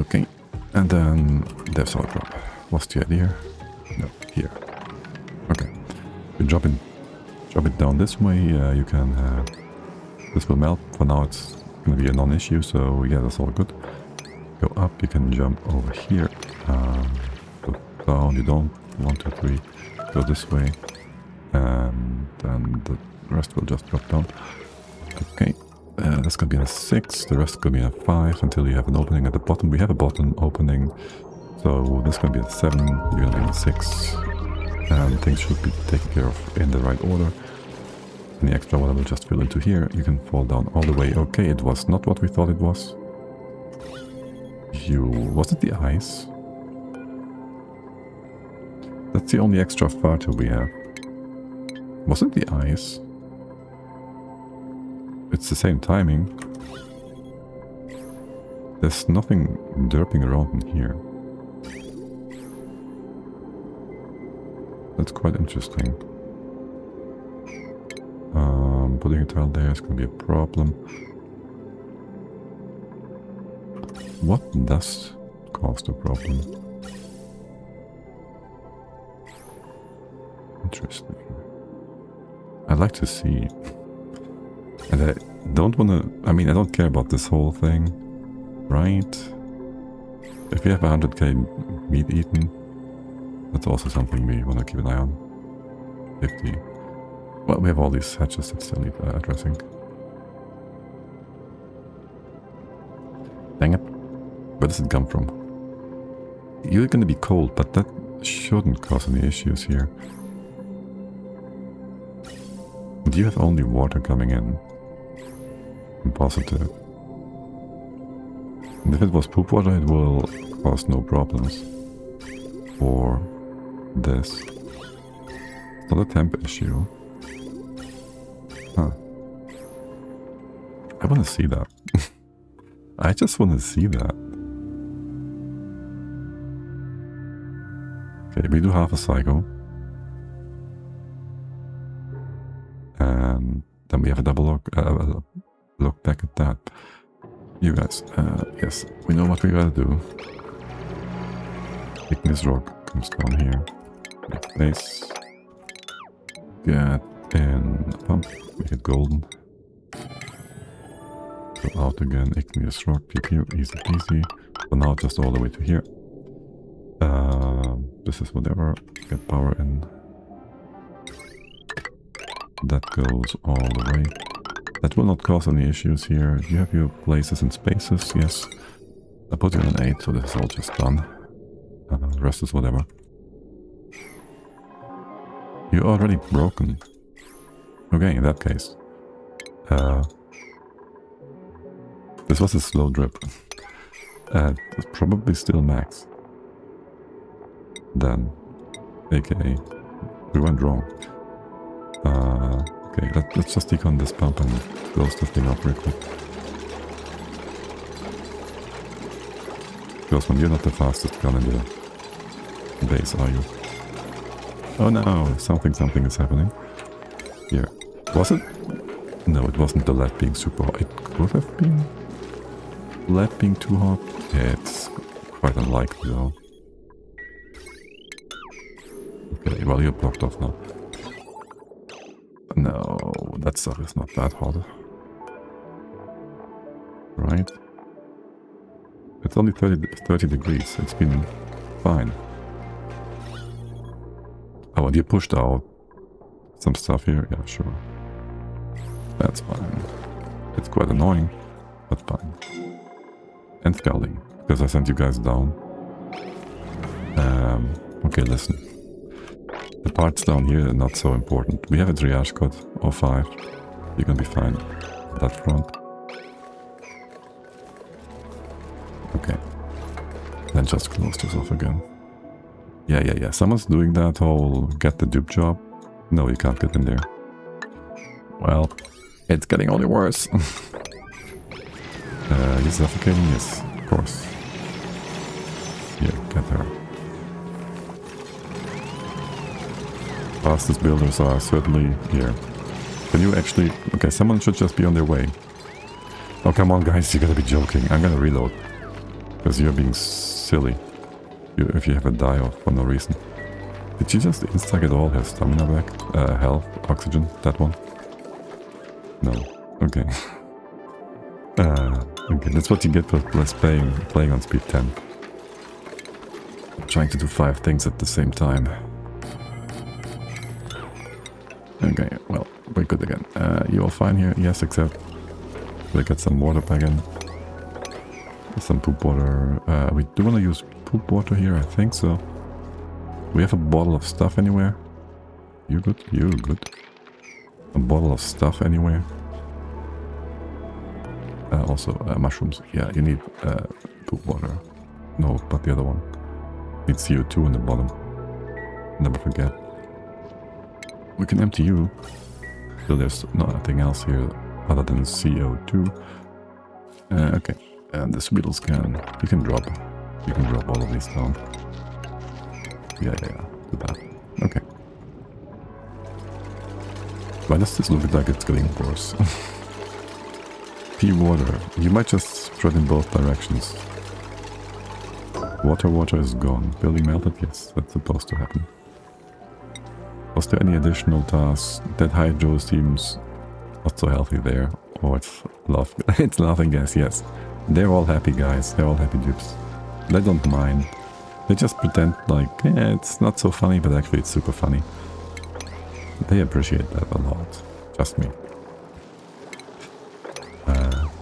Okay. And then Dev's Hard Drop. What's the idea? No, here. Okay. You drop it down this way. You can... this will melt. For now it's going to be a non-issue, so yeah, that's all good. Go up, you can jump over here. Go down, you don't. 1, 2, 3. Go this way. And then the rest will just drop down. Okay. That's going to be a 6. The rest is going to be a 5 until you have an opening at the bottom. We have a bottom opening. So this is going to be a 7. You're going to be a 6. And things should be taken care of in the right order. Any extra water will just fill into here. You can fall down all the way. Okay, it was not what we thought it was. Was it the ice? That's the only extra filter we have. Was it the ice? It's the same timing. There's nothing derping around in here. That's quite interesting. Putting a tile there is going to be a problem. What does cause the problem? Interesting. I'd like to see. And I don't want to... I mean, I don't care about this whole thing. Right? If we have 100k meat eaten, that's also something we want to keep an eye on. 50. Well, we have all these hatches that still need addressing. Dang it. Where does it come from? You're gonna be cold, but that shouldn't cause any issues here. Do you have only water coming in? I'm positive. And if it was poop water, it will cause no problems. Or this. It's not a temp issue. Huh. I want to see that. I just want to see that. Okay, we do half a cycle. And then we have a double look back at that. You guys, yes, we know what we gotta do. Igneous rock comes down here. Make place. Get in a pump. Make it golden. Go out again. Igneous rock. PQ. Easy peasy. For now, just all the way to here. This is whatever. Get power in. That goes all the way. That will not cause any issues here. You have your places and spaces, yes. I put you on an 8, so this is all just done. The rest is whatever. You're already broken. Okay, in that case. This was a slow drip. It's probably still max. Then, aka, we went wrong. Okay, let's just decon this pump and close this thing up real quick. Because when you're not the fastest gun in the base, are you? Oh no, something is happening. Here. Was it? No, it wasn't the lead being super hot. It could have been lead being too hot. Yeah, it's quite unlikely though. Okay, well you're blocked off now. No, that stuff is not that hot. Right? It's only 30 degrees. It's been fine. Oh, and you pushed out some stuff here? Yeah, sure. That's fine. It's quite annoying, but fine. And scalding, because I sent you guys down. Okay, listen. The parts down here are not so important. We have a triage code, or 5. You're gonna be fine. That front. Okay. Then just close this off again. Yeah. Someone's doing that whole get the dupe job. No, you can't get in there. Well, it's getting only worse. You're suffocating? Yes, of course. Here, get her. Fastest builders are certainly here. Can you actually... Okay, someone should just be on their way. Oh, come on, guys, you gotta be joking. I'm gonna reload. Because you're being silly. If you have a die-off for no reason. Did she just insta get all her stamina back? Health, oxygen, that one? No. Okay. Okay, that's what you get for playing on speed 10. Trying to do 5 things at the same time. Okay, well, we're good again. You all fine here? Yes, except we'll get some water back in. Some poop water. We do want to use poop water here, I think so. We have a bottle of stuff anywhere? You good? You good. A bottle of stuff anywhere? Also, mushrooms. Yeah, you need poop water. No, but the other one. Need CO2 in the bottom. Never forget. We can empty you. So there's nothing else here other than CO2. Okay. And the Sweedle scan. You can drop all of these down. Yeah. Do that. Okay. Why does this look like it's getting worse? Pea water. You might just spread in both directions. Water is gone. Building melted? Yes, that's supposed to happen. Was there any additional tasks? That Hydra seems not so healthy there. Oh, it's laughing gas, yes. They're all happy guys. They're all happy dupes. They don't mind. They just pretend like, yeah, it's not so funny, but actually it's super funny. They appreciate that a lot. Trust me.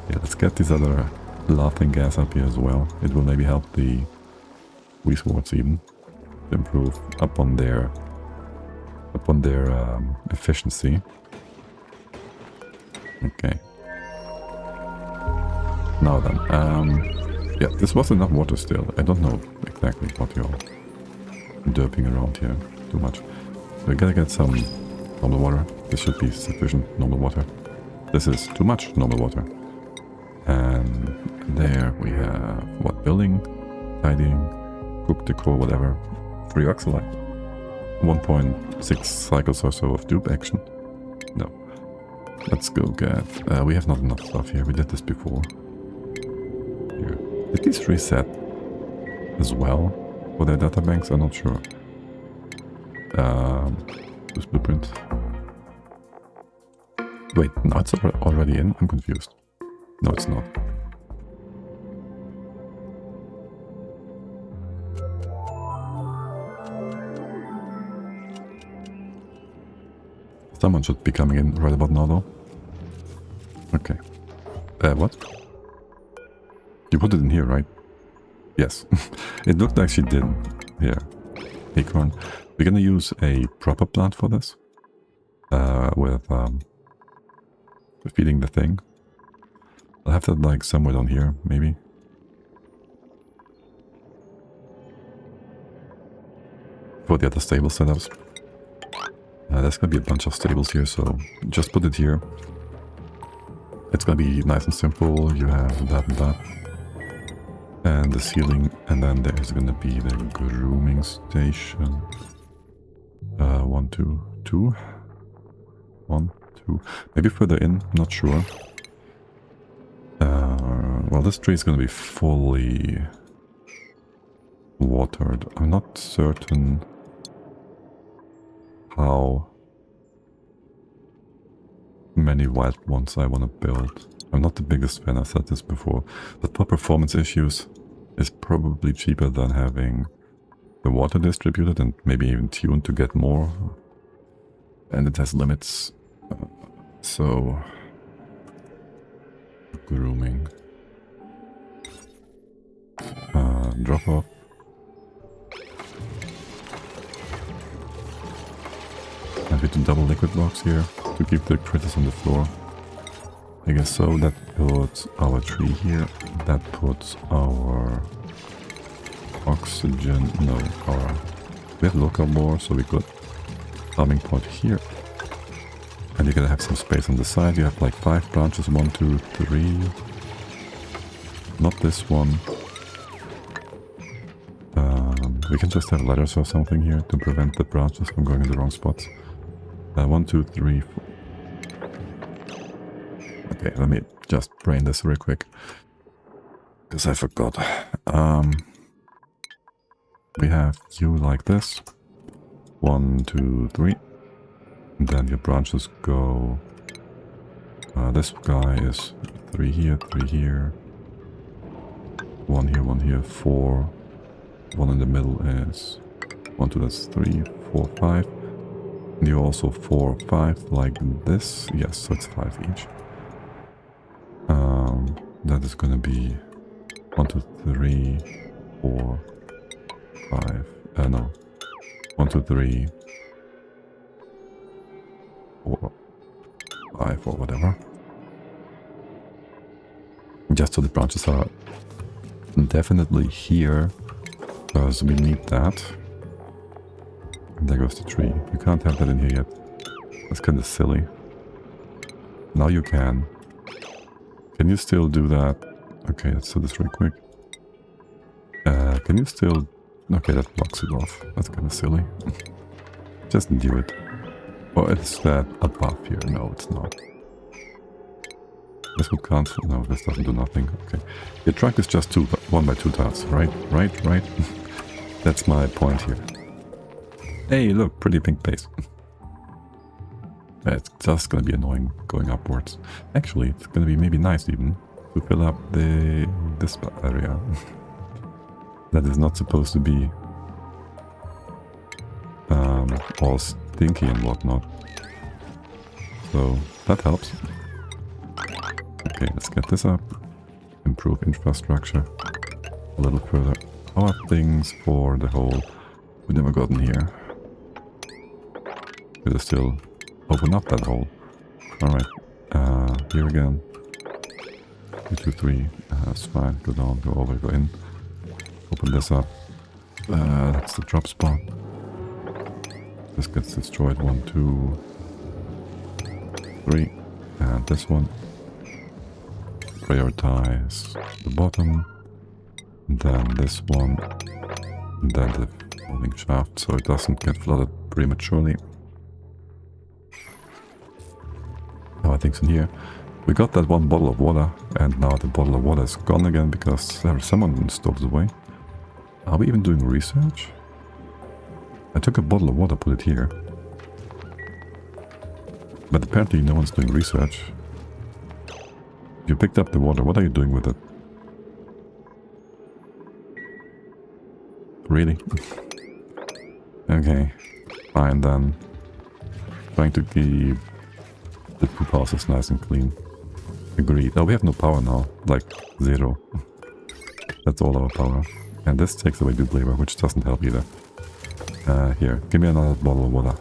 Yeah, let's get this other laughing gas up here as well. It will maybe help the Weeswarts even to improve upon their efficiency. Okay. Now then, yeah, this was enough water still. I don't know exactly what you're derping around here too much. So we gotta get some normal water. This should be sufficient normal water. This is too much normal water. And there we have, what, building, tidying, cook decor, whatever. 3 oxalite. 1.6 cycles or so of dupe action. No. Let's go get... we have not enough stuff here. We did this before. Here. Did these reset as well for their data banks? I'm not sure. This blueprint. Wait, no, it's already in? I'm confused. No, it's not. Someone should be coming in right about now, though. Okay. What? You put it in here, right? Yes. It looked like she did. Here. Acorn. We're gonna use a proper plant for this. With feeding the thing. I'll have that like somewhere down here, maybe. For the other stable setups. There's gonna be a bunch of stables here, so just put it here. It's gonna be nice and simple. You have that and that. And the ceiling, and then there's gonna be the grooming station. 1, 2, 2. 1, 2. Maybe further in, not sure. Well, this tree is gonna be fully watered. I'm not certain how many wild ones I want to build. I'm not the biggest fan, I said this before, but for performance issues is probably cheaper than having the water distributed and maybe even tuned to get more. And it has limits. So grooming. Drop off. And we do double liquid blocks here to keep the critters on the floor. I guess so. That puts our tree here. That puts our oxygen. No, we have local more, so we got farming pot here. And you're gonna have some space on the side. You have like 5 branches. 1, 2, 3. Not this one. We can just have ladders or something here to prevent the branches from going in the wrong spots. 1, 2, 3, 4. Okay, let me just brain this real quick. Because I forgot. We have you like this. 1, 2, 3. And then your branches go... this guy is 3 here, 3 here. 1 here, 1 here, 4. 1 in the middle is 1, 2, that's 3, 4, 5. And you also 4, 5 like this. Yes, so it's 5 each. That is gonna be 1, 2, 3, 4, 5. No. 1, 2, 3, 4, 5 or whatever. Just so the branches are definitely here, because we need that. And there goes the tree. You can't have that in here yet. That's kind of silly. Now you can. Can you still do that? Okay, let's do this real quick. Can you still... Okay, that blocks it off. That's kind of silly. Just do it. Or it's that above here. No, it's not. This would cancel. No, this doesn't do nothing. Okay. Your truck is just 1 by 2 tiles. Right. That's my point here. Hey, look, pretty pink base. It's just gonna be annoying going upwards. Actually, it's gonna be maybe nice even to fill up this area. That is not supposed to be all stinky and whatnot. So that helps. Okay, let's get this up. Improve infrastructure a little further. Our things for the hole we never gotten here. Could still open up that hole. Alright. Here again. 2, 2, 3. That's fine. Go down, go over, go in. Open this up. That's the drop spot. This gets destroyed. 1, 2, 3. And this one. Prioritize the bottom. And then this one. And then the falling shaft so it doesn't get flooded prematurely. Now things in here. We got that 1 bottle of water, and now the bottle of water is gone again because someone stowed away. Are we even doing research? I took a bottle of water, put it here. But apparently no one's doing research. You picked up the water, what are you doing with it? Really? Okay, fine then. Trying to keep the poop houses nice and clean. Agreed. Oh, we have no power now. Like, 0. That's all our power. And this takes away good labor, which doesn't help either. Here, give me another bottle of water.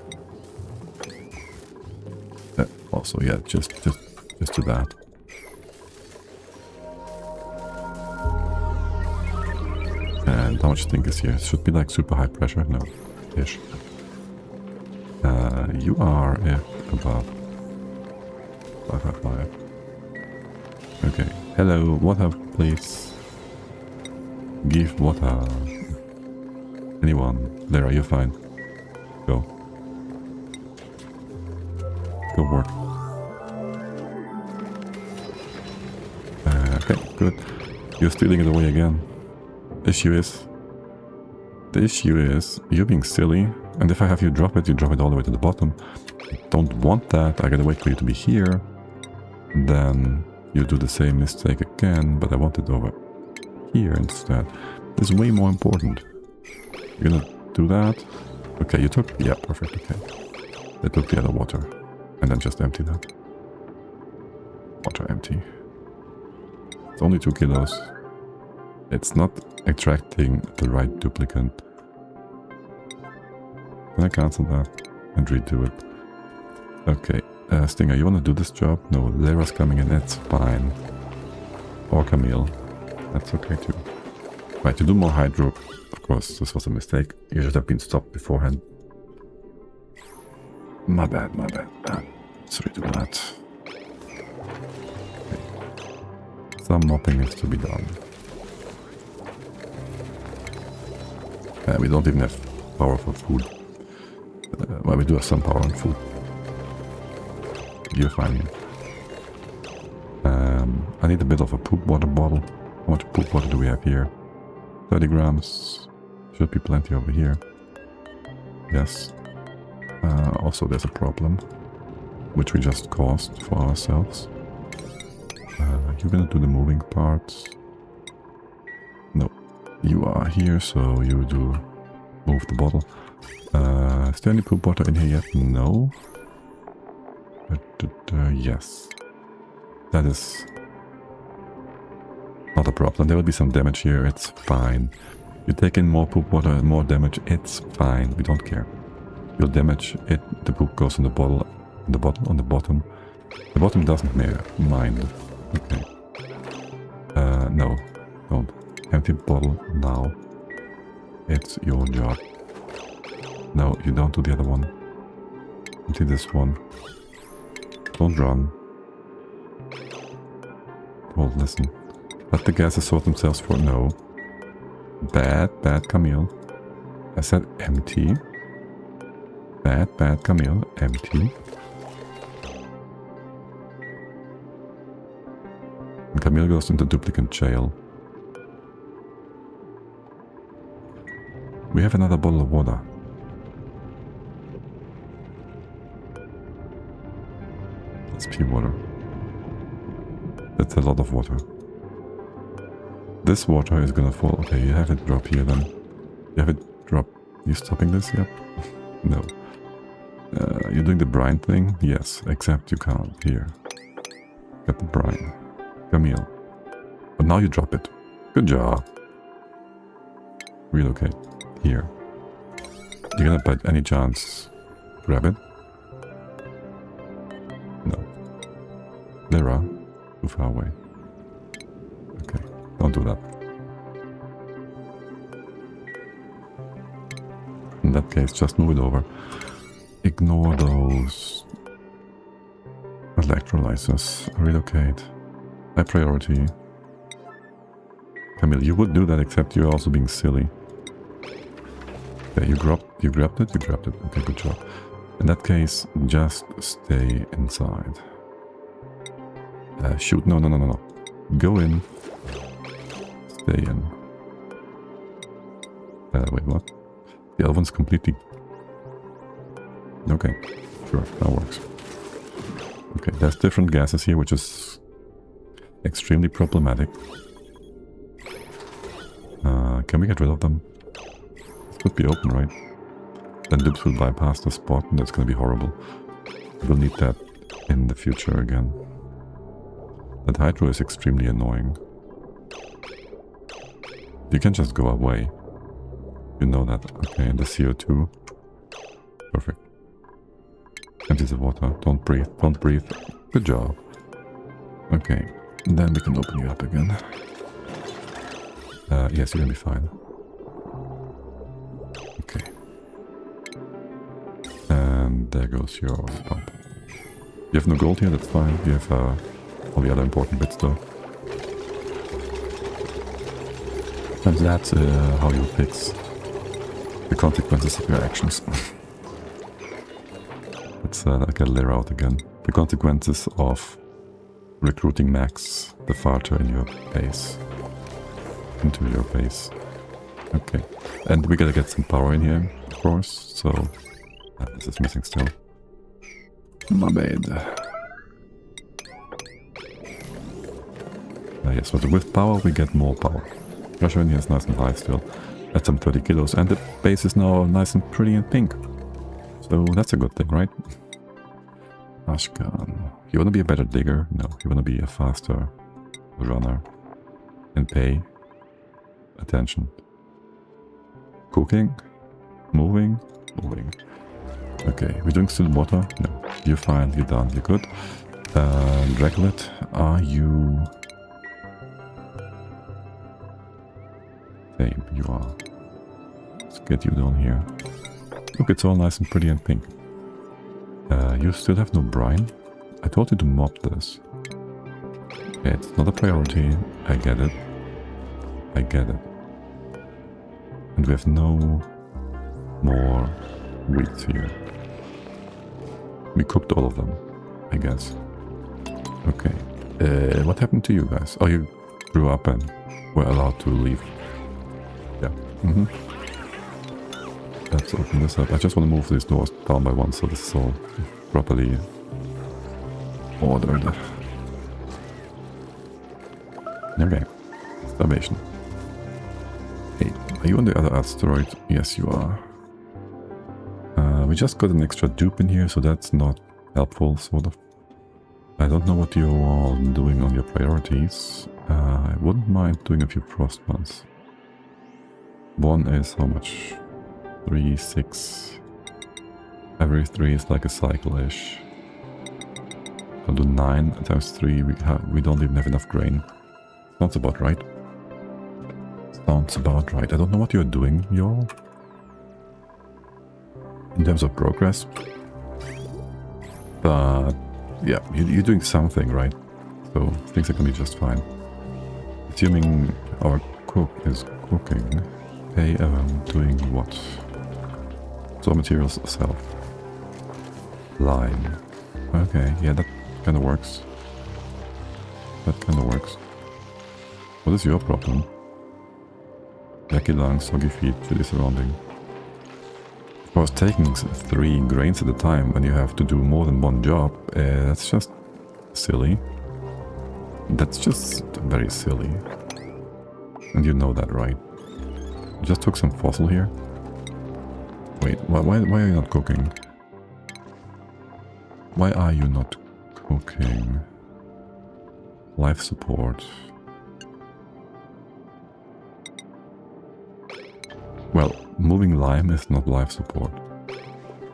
Also, yeah, just do that. And how much stink is here? It should be like super high pressure. No, ish. You are above 555. Okay. Hello, water, please. Give water. Anyone? There, are you fine? Go. Go work. Okay, good. You're stealing it away again. The issue is, you're being silly, and if I have you drop it all the way to the bottom. I don't want that, I gotta wait for you to be here. Then you do the same mistake again, but I want it over here instead. This is way more important. You're gonna do that? Okay, you took... yeah, perfect, okay. They took the other water, and then just empty that. Water empty. It's only 2 kilos. It's not extracting the right duplicant. Can I cancel that and redo it? Okay, Stinger, you wanna do this job? No, Lyra's coming in, that's fine. Or Camille. That's okay too. Right, to do more Hydra, of course, this was a mistake. You should have been stopped beforehand. My bad, my bad. Let's redo that. Okay. Some mopping is to be done. We don't even have power for food. Well, we do have some power on food. You're fine here. need a bit of a poop water bottle. How much poop water do we have here? 30 grams. Should be plenty over here. Yes. Also there's a problem, which we just caused for ourselves. You're gonna do the moving parts. No. You are here, so you do move the bottle. Is there any poop water in here yet? No. But, yes. That is not a problem. There will be some damage here, it's fine. You take in more poop water and more damage, it's fine. We don't care. You'll damage it, the poop goes in the bottle, on the bottom. The bottom doesn't mind. Okay. No, don't. Empty bottle now. It's your job. No, you don't do the other one. Empty this one. Don't run. Well, listen. Let the gases sort themselves for no. Bad Camille. I said empty. Bad Camille. Empty. And Camille goes into duplicate jail. We have another bottle of water. That's pure water. That's a lot of water. This water is gonna fall. Okay, you have it drop here then. You have it drop. You stopping this yet? No. You're doing the brine thing? Yes, except you can't. Here. Get the brine. Camille. But now you drop it. Good job. Relocate. Here. You're gonna by any chance grab it? No. Lyra. Too far away. Okay. Don't do that. In that case, just move it over. Ignore those electrolyzers. Relocate. High priority. Camille, you would do that, except you're also being silly. Okay, you grabbed it? You grabbed it? Okay, good job. In that case, just stay inside. Shoot. No. Go in. Stay in. Wait, what? The other one's completely... Okay, sure, that works. Okay, there's different gases here, which is extremely problematic. Can we get rid of them? This could be open, right? Then dupes will bypass the spot, and that's gonna be horrible. We'll need that in the future again. That Hydra is extremely annoying. You can just go away. You know that. Okay, and the CO2. Perfect. Empty the water. Don't breathe. Don't breathe. Good job. Okay. And then we can open you up again. Yes, you're gonna be fine. Okay. And there goes your pump. You have no gold here, that's fine. You have all the other important bits though. And that's how you fix the consequences of your actions. Let's get Lyra out again. The consequences of recruiting Max, the farter, in your base. Into your base. Okay. And we gotta get some power in here, of course, so... this is missing still. My bad. Yes, so with power we get more power. Pressure in here is nice and high still. At some 30 kilos, and the base is now nice and pretty and pink. So that's a good thing, right? Ashkan. You wanna be a better digger? No. You wanna be a faster runner. And pay attention. Cooking. Moving. Okay, we're doing still water? No. You're fine, you're done, you're good. Draglet, are you... Same, you are. Let's get you down here. Look, it's all nice and pretty and pink. You still have no brine? I told you to mop this. Okay, it's not a priority. I get it. And we have no more wheat here. We cooked all of them, I guess. Okay. What happened to you guys? Oh, you grew up and were allowed to leave. Yeah. Let's open this up. I just want to move these doors down by one so this is all properly ordered. Okay. Starvation. Hey, are you on the other asteroid? Yes, you are. We just got an extra dupe in here, so that's not helpful, sort of. I don't know what you're all doing on your priorities. I wouldn't mind doing a few frost ones. One is how much? 3, 6. Every 3 is like a cycle-ish. I'll do 9 times 3. We don't even have enough grain. Sounds about right. Sounds about right. I don't know what you're doing, y'all. In terms of progress. But yeah, you're doing something, right? So things are gonna be just fine. Assuming our cook is cooking. Hey, doing what? So materials self. Lime. Okay, yeah, that kind of works. That kind of works. What is your problem? Leaky lungs, soggy feet, chilly surrounding. Of course, taking 3 grains at a time when you have to do more than one job, that's just silly. That's just very silly. And you know that, right? You just took some fossil here. Wait, why are you not cooking? Why are you not cooking? Life support. Well, moving lime is not life support.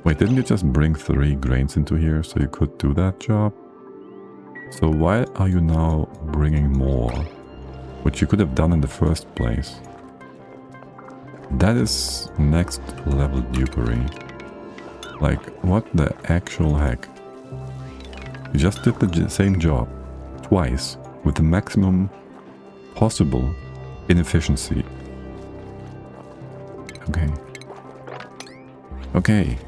Wait, didn't you just bring 3 grains into here so you could do that job? So why are you now bringing more? Which you could have done in the first place. That is next level dupery. Like, what the actual heck? You just did the same job twice with the maximum possible inefficiency. Okay. Okay.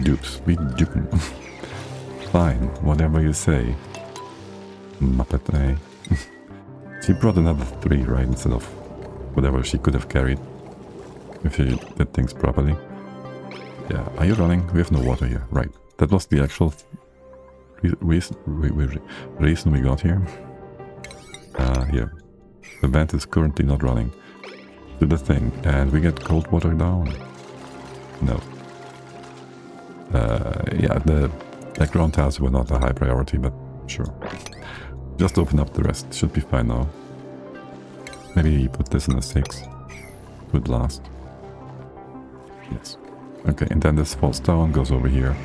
Dupes. We dupe. Fine. Whatever you say. Muppet, eh? She brought another 3, right? Instead of whatever she could have carried. If she did things properly. Yeah. Are you running? We have no water here. Right. That was the actual reason we got here. Here. The vent is currently not running. Do the thing, and we get cold water down. No. Yeah, the background tasks were not a high priority, but sure. Just open up the rest. Should be fine now. Maybe put this in a 6. Would last. Yes. Okay, and then this falls down, goes over here.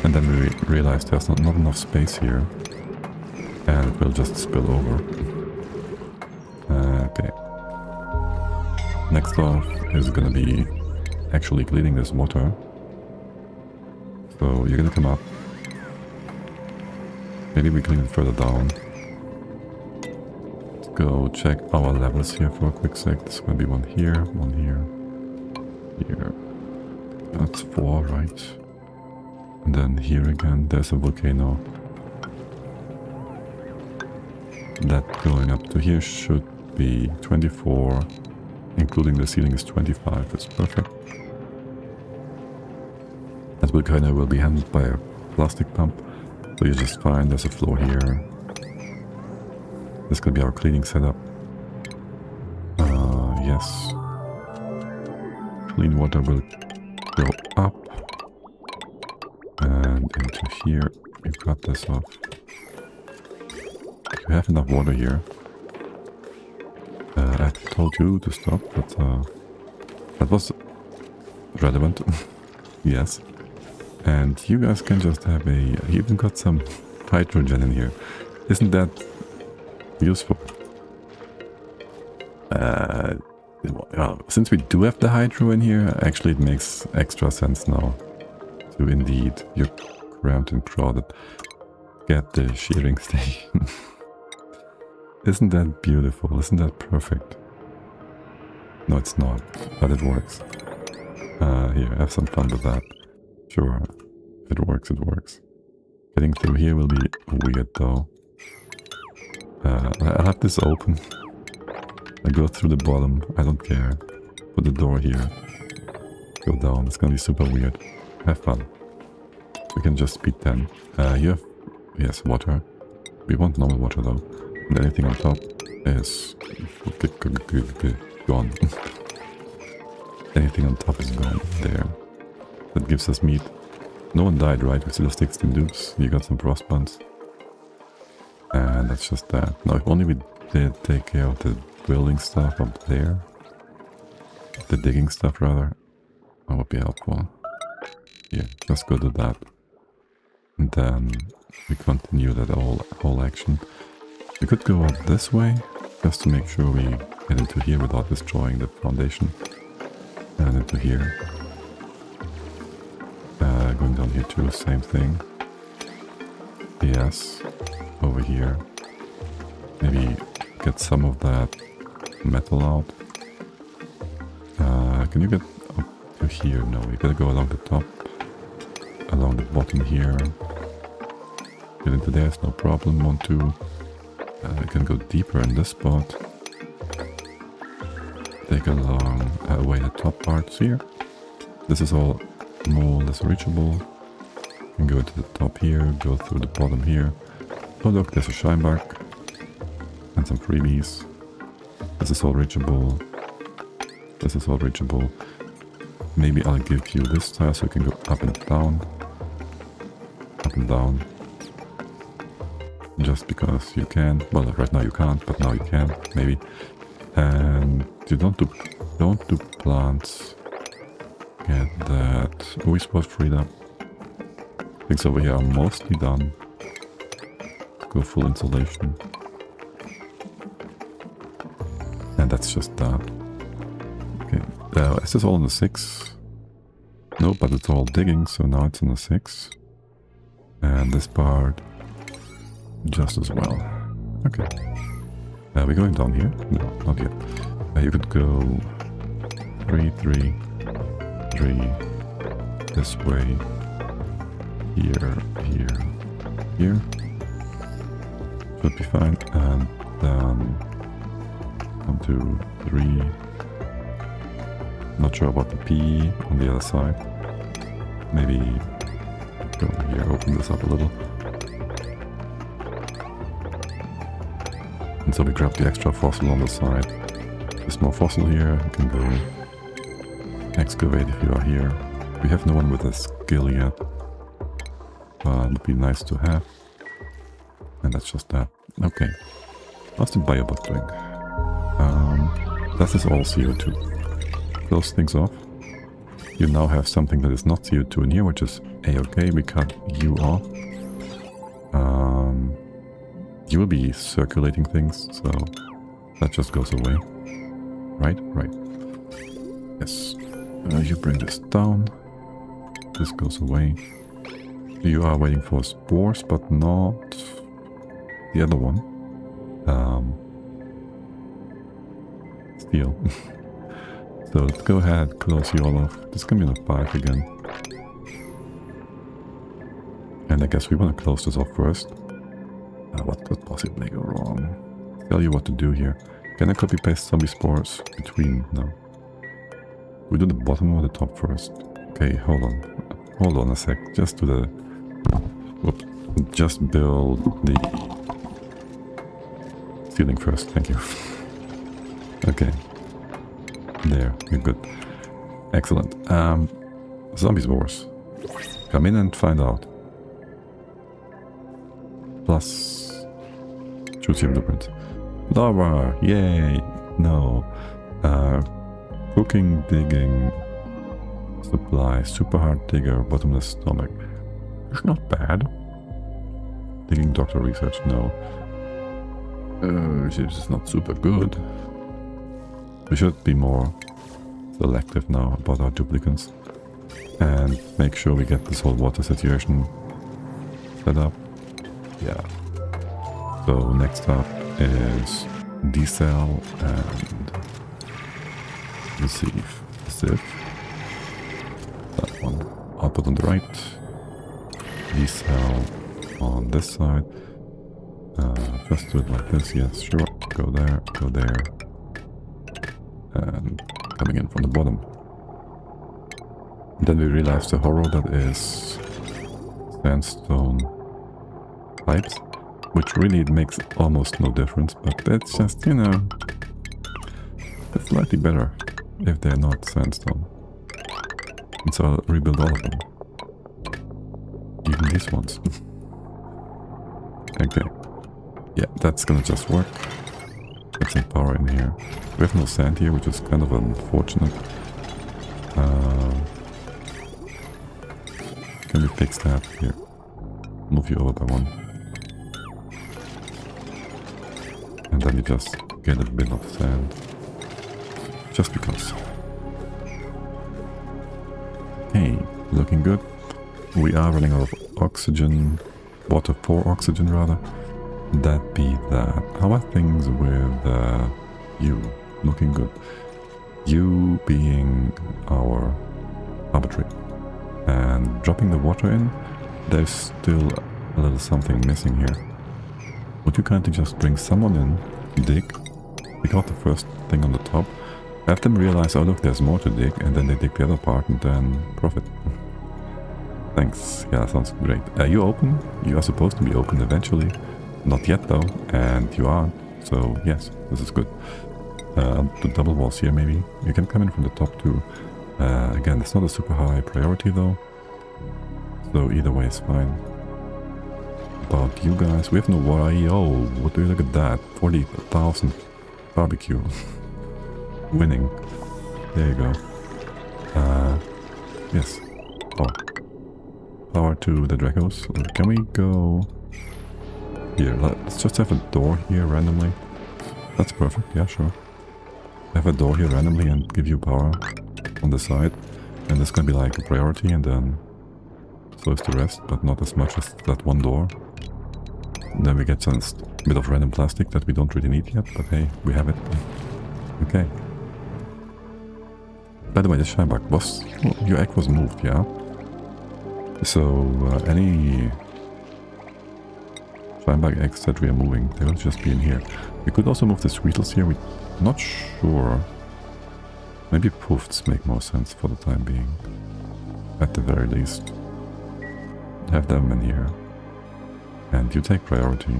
And then we realize there's not enough space here. And it will just spill over. Okay. Next off is gonna be actually cleaning this water. So you're gonna come up. Maybe we clean it further down. Let's go check our levels here for a quick sec. There's gonna be one here, here. That's 4, right? And then here again, there's a volcano. That going up to here should be 24. Including the ceiling is 25, that's perfect. That volcano will be handled by a plastic pump, so you're just fine. There's a floor here. This could be our cleaning setup. Yes. Clean water will go up. And into here. We cut this off. You have enough water here. I told you to stop, but that was relevant. Yes. And you guys can just have a... You even got some hydrogen in here. Isn't that useful? Since we do have the hydro in here, actually it makes extra sense now to indeed, you're cramped and crowded, get the shearing station. Isn't that beautiful? Isn't that perfect? No, it's not, but it works. Here, have some fun with that. Sure, if it works, it works. Getting through here will be weird though. I'll have this open. I go through the bottom, I don't care. Put the door here. Go down, it's gonna be super weird. Have fun. We can just speed 10. You have, yes, water. We want normal water though. And anything on top is gone. Anything on top is gone. There. That gives us meat. No one died, right? We still have 16 dupes. You got some frost buns. And that's just that. Now, if only we did take care of the building stuff up there. The digging stuff, rather. That would be helpful. Yeah, just go do that. And then we continue that whole action. We could go up this way, just to make sure we get into here without destroying the foundation. And into here. Going down here too, same thing. Yes, over here. Maybe get some of that metal out. Can you get up to here? No, you gotta go along the top. Along the bottom here. Get into there, it's no problem. 1, 2. You can go deeper in this spot. Take along away the top parts here. This is all more or less reachable. And go to the top here, go through the bottom here. Oh look, there's a shine bark. And some freebies. This is all reachable. This is all reachable. Maybe I'll give you this tile so you can go up and down. Up and down. Just because you can. Well, right now you can't, but now you can, maybe. And you don't do plants. Get that we spot freed up. Things over here are mostly done. Go full insulation. And that's just that. Okay, is this all on the 6? No, but it's all digging, so now it's on the 6. And this part just as well. Okay. We're going down here? No, not yet. You could go 3, 3, 3, this way, here, here, here. Should be fine. And then 1, 2, 3. Not sure about the P on the other side. Maybe go here, open this up a little. And so we grab the extra fossil on the side. There's more fossil here, you can go excavate if you are here. We have no one with a skill yet, but it would be nice to have. And that's just that. Okay, how's the biobot doing? That is all CO2. Close things off. You now have something that is not CO2 in here, which is A-okay. We cut you off. You will be circulating things, so that just goes away. Right? Right. Yes. You bring this down. This goes away. You are waiting for spores, but not the other one. Steel. So let's go ahead, close you all off. This can be on a 5 again. And I guess we want to close this off first. What could possibly go wrong? Tell you what to do here. Can I copy paste zombie spores between? No. We do the bottom or the top first. Okay, hold on. Hold on a sec. Just do the... Whoops. Just build the ceiling first. Thank you. Okay. There. You're good. Excellent. Zombie spores. Come in and find out. Plus... Choose your blueprint. Lava! Yay! No. Cooking, digging, supply, super hard digger, bottomless stomach. It's not bad. Digging, doctor research, no. It's not super good. We should be more selective now about our duplicants. And make sure we get this whole water situation set up. Yeah. So next up is decel and receive sieve. That one. Output on the right. Decel on this side. Just do it like this, yes, sure. Go there, and coming in from the bottom. And then we realize the horror that is sandstone pipes, which really makes almost no difference, but that's just, you know, it's slightly better if they're not sandstone. And so I'll rebuild all of them. Even these ones. Okay. Yeah, that's gonna just work. Get some power in here. We have no sand here, which is kind of unfortunate. Can we fix that? Here. Move you over by one. And then you just get a bit of sand. Just because. Okay, looking good. We are running out of oxygen. Water for oxygen, rather. That be that. How are things with you? Looking good. You being our arbitrary. And dropping the water in, there's still a little something missing here. Would you kindly just bring someone in, dig out the first thing on the top, have them realize, oh look, there's more to dig, and then they dig the other part and then profit. Thanks. Yeah, that sounds great. Are you open? You are supposed to be open eventually. Not yet though, and you aren't. So yes, this is good. The double walls here maybe. You can come in from the top too. Again, it's not a super high priority though. So either way is fine. About you guys, we have no water. Oh, what do you look at that? 40,000 barbecue. Winning. There you go. Yes. Power to the Dracos. Can we go here? Let's just have a door here randomly. That's perfect. Yeah, sure. Have a door here randomly and give you power on the side. And it's gonna be like a priority, and then so is the rest, but not as much as that one door. And then we get some bit of random plastic that we don't really need yet, but hey, we have it. Okay. By the way, the Scheinbach was... your egg was moved, yeah? So, any Scheinbach eggs that we are moving, they will just be in here. We could also move the Sweetles here, we're not sure. Maybe Poofs make more sense for the time being. At the very least. Have them in here. And you take priority.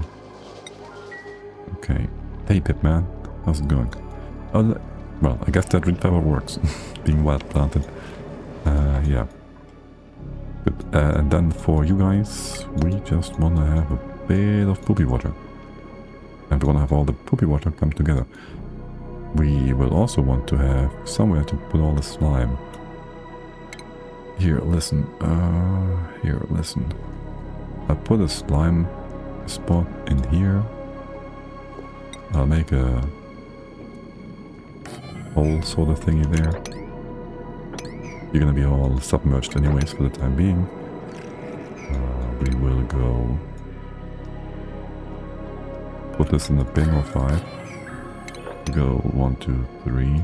Okay. Hey Pipman, how's it going? Oh, well, I guess that wind power works. Being wild planted. Yeah. Good. And then for you guys, we just want to have a bit of poopy water. And we want to have all the poopy water come together. We will also want to have somewhere to put all the slime. Here, listen. Here, listen. I put a slime spot in here. I'll make a hole sort of thingy there. You're gonna be all submerged anyways for the time being. We will go put this in the bin or 5. Go 1, 2, 3.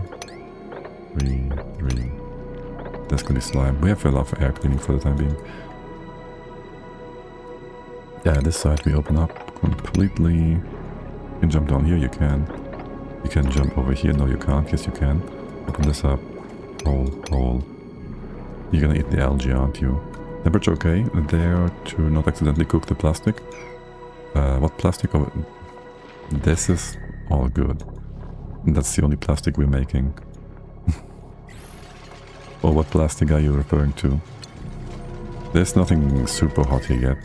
3, 3. That's gonna be slime. We have a lot of air cleaning for the time being. Yeah, this side we open up completely. You can jump down here, you can. You can jump over here, no you can't. Yes you can. Open this up. Hole. You're gonna eat the algae, aren't you? Temperature okay. There to not accidentally cook the plastic. What plastic? Oh, this is all good. And that's the only plastic we're making. Or what plastic are you referring to? There's nothing super hot here yet.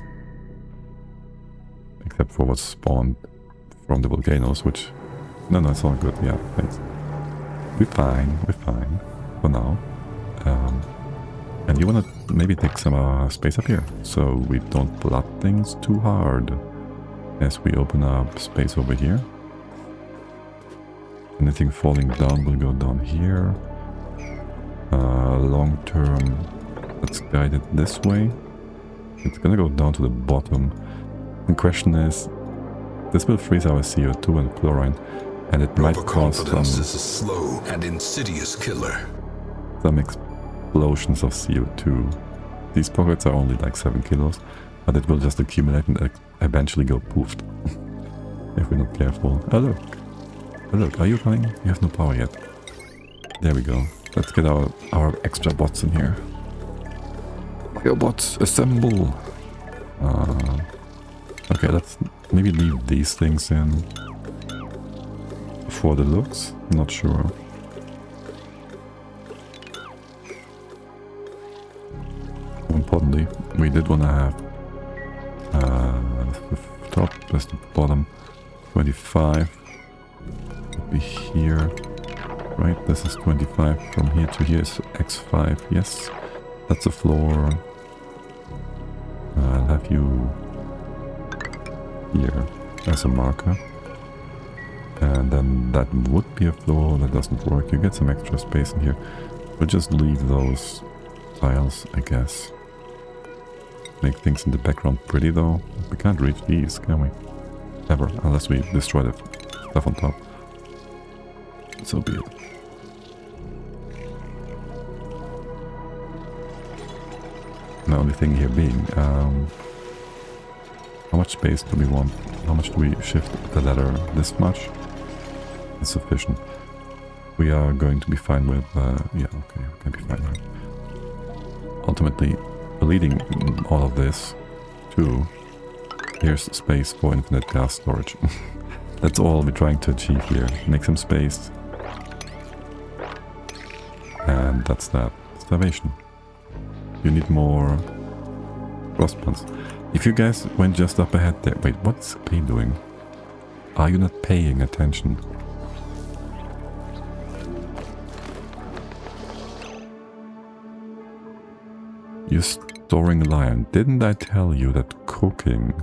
Except for what's spawned from the volcanoes, which... No, it's all good. Yeah, thanks. We're fine for now. And you wanna maybe take some space up here, so we don't flood things too hard as we open up space over here. Anything falling down will go down here. Long term, let's guide it this way. It's gonna go down to the bottom. The question is, this will freeze our CO2 and chlorine, and it might cause some... is a slow and insidious killer. Some explosions of CO2. These pockets are only like 7 kilos, but it will just accumulate and eventually go poofed. if we're not careful. Oh look! Oh look, are you running? You have no power yet. There we go. Let's get our extra bots in here. Your bots, assemble! Okay, let's maybe leave these things in for the looks. Not sure. More importantly, we did want to have the top plus the bottom 25 would be here, right? This is 25 from here to here is x5. Yes, that's the floor. I'll have you here as a marker, and then that would be a floor. That doesn't work. You get some extra space in here. We'll just leave those tiles, I guess. Make things in the background pretty though. We can't reach these, can we? Ever, unless we destroy the stuff on top. So be it. The only thing here being, how much space do we want? How much do we shift the ladder? This much? It's sufficient. We are going to be fine with, yeah, okay, we can be fine with. Ultimately, leading all of this to, here's space for infinite gas storage. That's all we're trying to achieve here. Make some space. And that's that. Starvation. You need more frost plants. If you guys went just up ahead there... Wait, what's P doing? Are you not paying attention? You're storing lion. Didn't I tell you that cooking...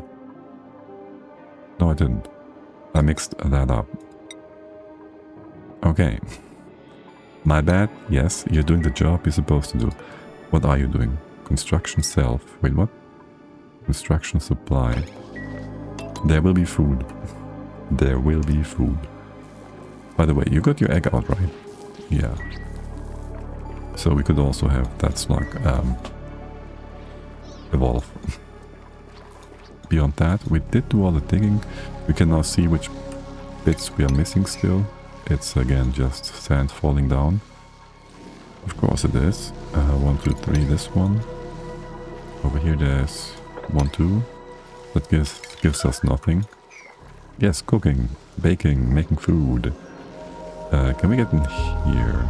No, I didn't. I mixed that up. Okay. My bad. Yes, you're doing the job you're supposed to do. What are you doing? Construction self. Wait, what? Construction supply. There will be food. There will be food. By the way, you got your egg out, right? Yeah. So we could also have that slug evolve. Beyond that, we did do all the digging. We can now see which bits we are missing still. It's again just sand falling down. Of course it is. 1, 2, 3, this one. Over here there's 1, 2. That gives us nothing. Yes, cooking, baking, making food. Can we get in here?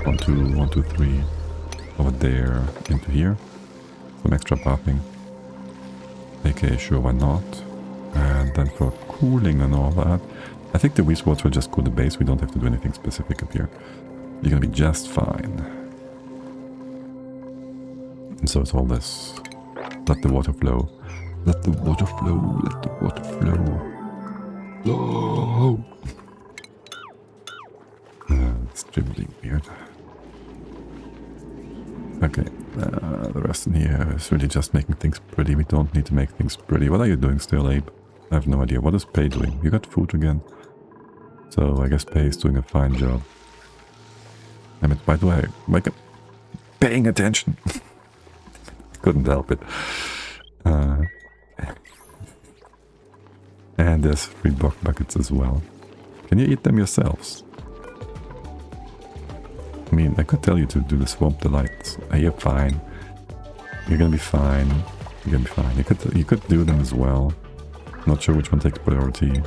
1, 2, 1, 2, 3. Over there, into here. Some extra buffing. Okay, sure, why not? And then for cooling and all that, I think the Wii Sports will just cool the base. We don't have to do anything specific up here. You're gonna be just fine. And so it's all this. Let the water flow. Let the water flow. Let the water flow. Flow. It's dribbling weird. Okay. The rest in here is really just making things pretty. We don't need to make things pretty. What are you doing still, Abe? I have no idea. What is Pei doing? You got food again? So I guess Pei is doing a fine job. I mean, by the way, like paying attention. Couldn't help it. And there's 3 buckets as well. Can you eat them yourselves? I mean, I could tell you to do the swamp delights. You're fine. You're gonna be fine. You're gonna be fine. You could do them as well. Not sure which one takes priority.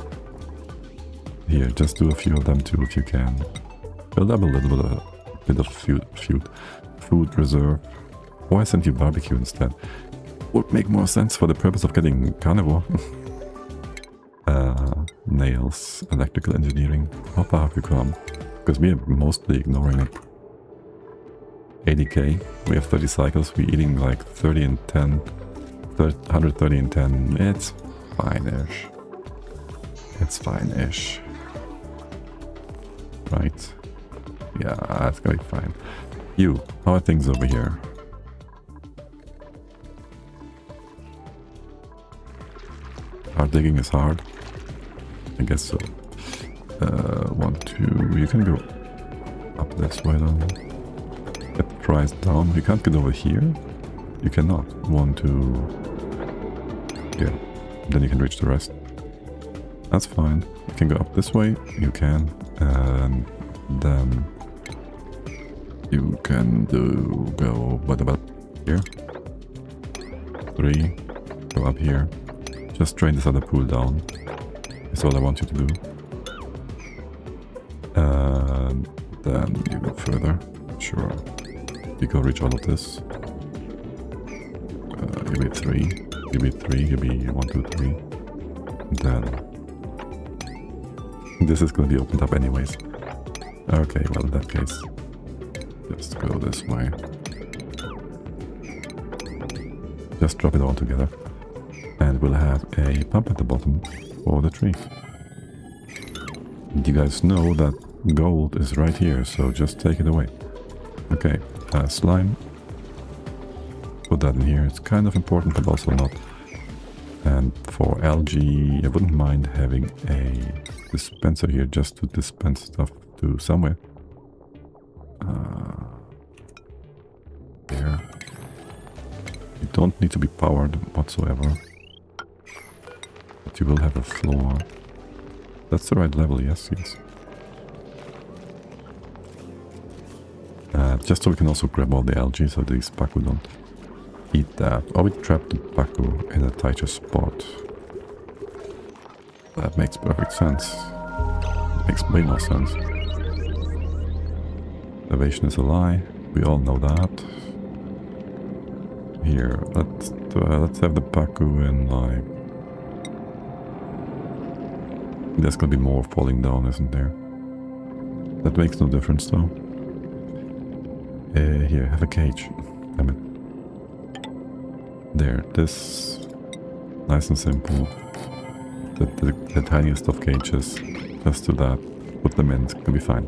Here, just do a few of them too if you can. Build up a little bit of food reserve. Or I sent you barbecue instead. Would make more sense for the purpose of getting carnivore. Nails, electrical engineering. How far have you come? Because we are mostly ignoring it. 80k. We have 30 cycles. We're eating like 30 and 10. 130 and 10. It's fine-ish. It's fine-ish. Right. Yeah, that's gonna be fine. You, how are things over here? Our digging is hard. I guess so. 1, 2. You can go up this way then. Get the price down. You can't get over here. You cannot. 1, 2. Yeah. Then you can reach the rest. That's fine. You can go up this way. You can. And then you can go about here. 3. Go up here. Just drain this other pool down. That's all I want you to do. And then you go further. Sure. You can reach all of this. Give me 3. Give me 3. Give me 1, 2, 3. And then this is going to be opened up anyways. Okay, well in that case, just go this way. Just drop it all together. And we'll have a pump at the bottom for the tree. You guys know that gold is right here, so just take it away. Okay, slime. Put that in here. It's kind of important, but also not. And for algae, I wouldn't mind having a dispenser here just to dispense stuff to somewhere. There. You don't need to be powered whatsoever. But you will have a floor. That's the right level, yes, yes. Just so we can also grab all the algae so these Pacu don't eat that. Or we trap the Pacu in a tighter spot. That makes perfect sense. It makes way more sense. Salvation is a lie. We all know that. Here, let's have the Pacu in like... There's gonna be more falling down, isn't there? That makes no difference though. Here, have a cage. Damn it. There, this... Nice and simple. The tiniest of cages. Just do that. Put them in, it's gonna be fine.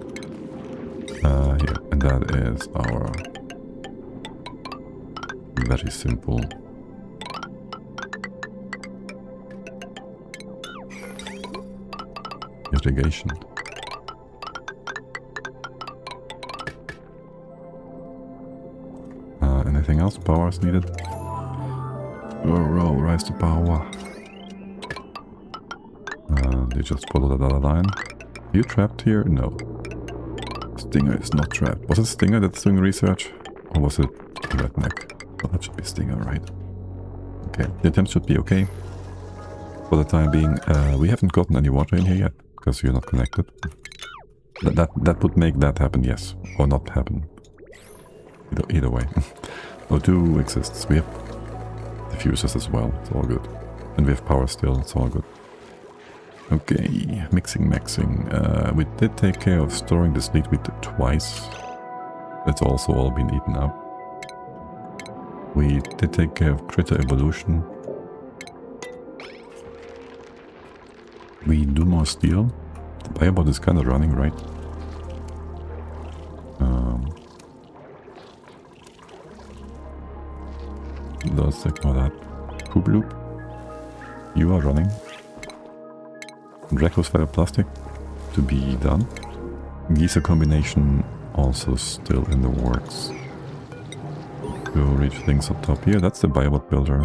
Here, and that is our... Very simple... irrigation. Anything else? Power is needed. Row, rise to power. You just follow that other line. Are you trapped here? No. Stinger is not trapped. Was it Stinger that's doing research? Or was it Redneck? Well, that should be Stinger, right? Okay, the attempts should be okay. For the time being, we haven't gotten any water in here yet, because you're not connected. That would make that happen, yes. Or not happen. Either way. O2 exists. We have diffusers as well. It's all good. And we have power still. It's all good. Okay. Maxing. We did take care of storing the sleet wheat twice. That's also all been eaten up. We did take care of critter evolution. We do more steel. The biobot is kind of running, right? Let's ignore that. Poop loop. You are running. Draco's feather plastic to be done. Geezer combination also still in the works. Go reach things up top here. That's the biobot builder.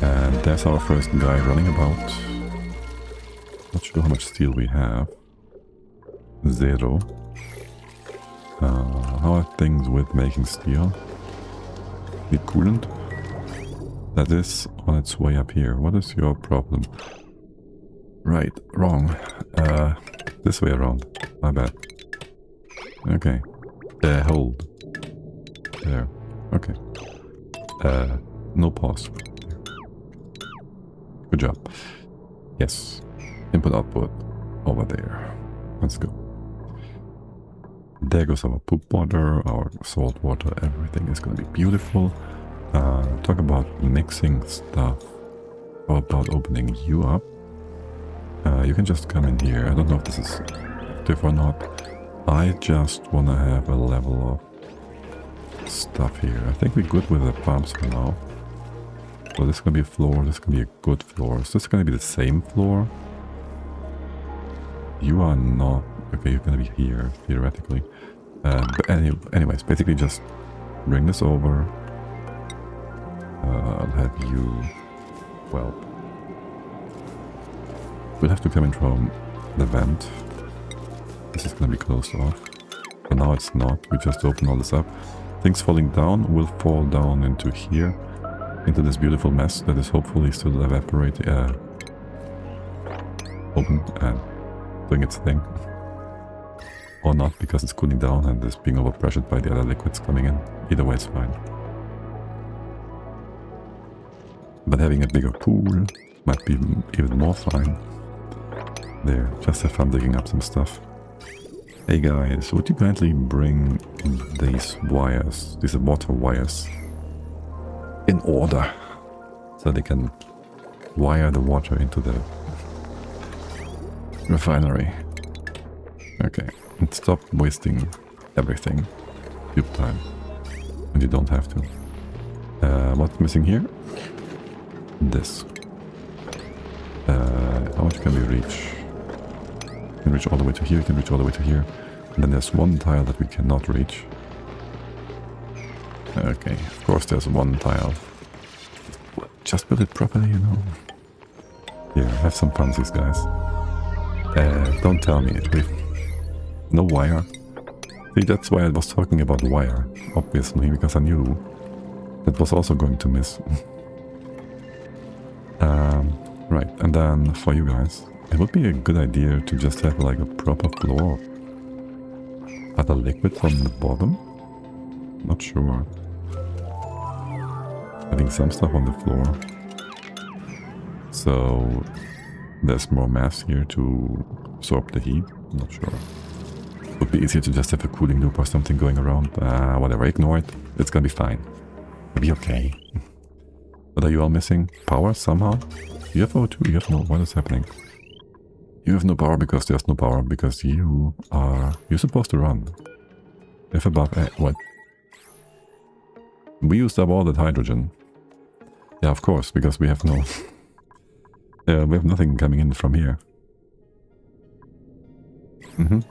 And there's our first guy running about. Not sure how much steel we have. 0. How are things with making steel? Need coolant? That is on its way up here. What is your problem? Right, wrong. This way around. My bad. Okay. Hold. There. Okay. No pause. Good job. Yes. Input output over there. Let's go. There goes our poop water, our salt water, everything is gonna be beautiful. Talk about mixing stuff. How about opening you up? You can just come in here. I don't know if this is active or not. I just wanna have a level of stuff here. I think we're good with the pumps for now. So this is gonna be a floor, this is gonna be a good floor. Is this gonna be the same floor? You are not. Okay, you're gonna be here, theoretically. But anyways, basically just bring this over. I'll have you... Well... We'll have to come in from the vent. This is gonna be closed off. But now it's not. We just open all this up. Things falling down will fall down into here. Into this beautiful mess that is hopefully still evaporating. Open and doing its thing. Or not, because it's cooling down and is being overpressured by the other liquids coming in. Either way, it's fine. But having a bigger pool might be even more fine. There, just have fun digging up some stuff. Hey guys, would you kindly bring these wires, these water wires, in order, so they can wire the water into the refinery. Okay, and stop wasting everything. Tube time. And you don't have to. What's missing here? This. How much can we reach? You can reach all the way to here, you can reach all the way to here. And then there's one tile that we cannot reach. Okay, of course there's one tile. Just build it properly, you know. Here, have some funsies, guys. Don't tell me it with no wire. See, that's why I was talking about wire, obviously, because I knew that was also going to miss. Right, and then for you guys, it would be a good idea to just have like a proper floor. Other liquid on the bottom? Not sure. Having some stuff on the floor. So there's more mass here to absorb the heat. Not sure. It would be easier to just have a cooling loop or something going around. Whatever, ignore it. It's gonna be fine. It'll be okay. But are you all missing power somehow? You have O2, you have no... What is happening? You have no power because there's no power, because you're supposed to run. If above... what? We used up all that hydrogen. Yeah, of course, because we have no... we have nothing coming in from here.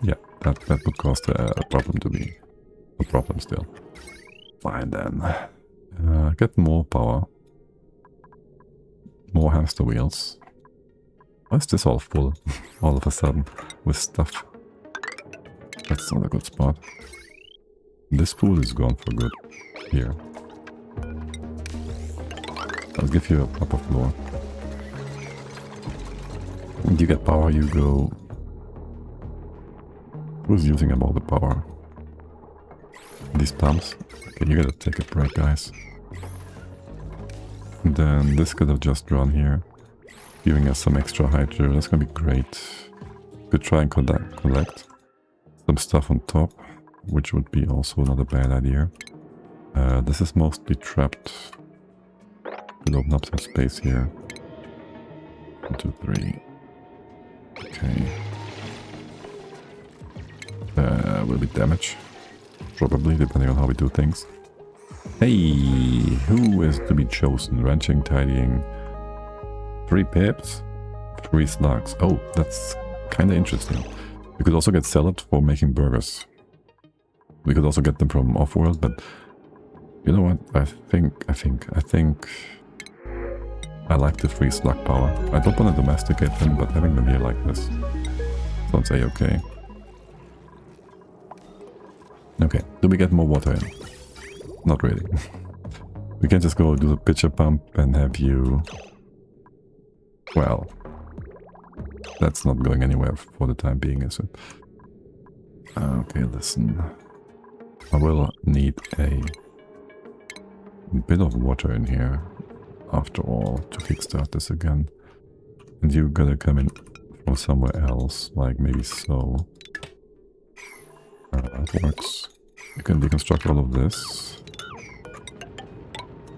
Yeah, that would cause a problem to be a problem still. Fine then. Get more power. More hamster wheels. Why is this all full all of a sudden with stuff? That's not a good spot. This pool is gone for good. Here. I'll give you a proper floor. When you get power, you go... Who's using up all the power? These pumps? Okay, you gotta take a break, guys. And then this could have just run here, giving us some extra Hydra. That's gonna be great. Could try and collect some stuff on top, which would be also not a bad idea. This is mostly trapped. Could open up some space here. 1, 2, 3. Okay. Will be damage. Probably, depending on how we do things. Hey, who is to be chosen? Ranching, tidying. 3 pips, 3 slugs. Oh, that's kind of interesting. We could also get salad for making burgers. We could also get them from off-world, but you know what? I think I like the 3 slug power. I don't want to domesticate them, but having them here like this sounds a-okay. Okay, do we get more water in? Not really. We can just go do the pitcher pump and have you... Well, that's not going anywhere for the time being, is it? Okay, listen. I will need a bit of water in here, after all, to kickstart this again. And you gotta come in from somewhere else, like maybe so. That works. You can deconstruct all of this.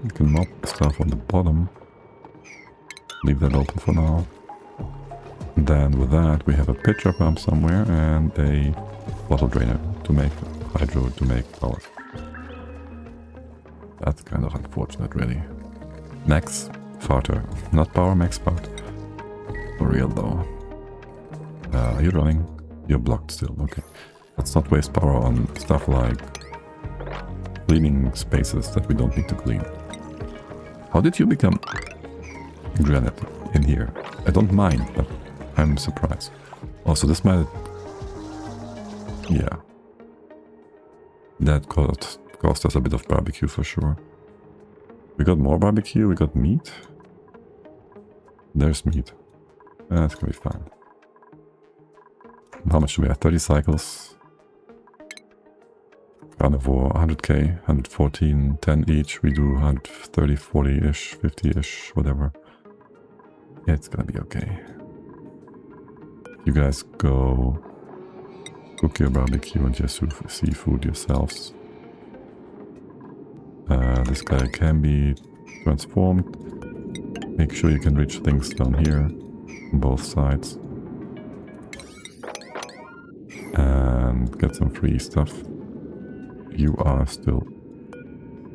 You can mop stuff on the bottom. Leave that open for now. And then with that, we have a pitcher pump somewhere and a bottle drainer to make hydro to make power. That's kind of unfortunate, really. Max farter, not power, max fart. For real though. Are you running? You're blocked still, okay. Let's not waste power on stuff like cleaning spaces that we don't need to clean. How did you become granite in here? I don't mind, but I'm surprised. Also, this might... Yeah. That cost us a bit of barbecue for sure. We got more barbecue, we got meat. There's meat. That's gonna be fine. How much do we have? 30 cycles. Carnivore, 100k, 114, 10 each. We do 130, 40-ish, 50-ish, whatever. Yeah, it's gonna be okay. You guys go cook your barbecue and your seafood yourselves. This guy can be transformed. Make sure you can reach things down here on both sides. And get some free stuff. You are still...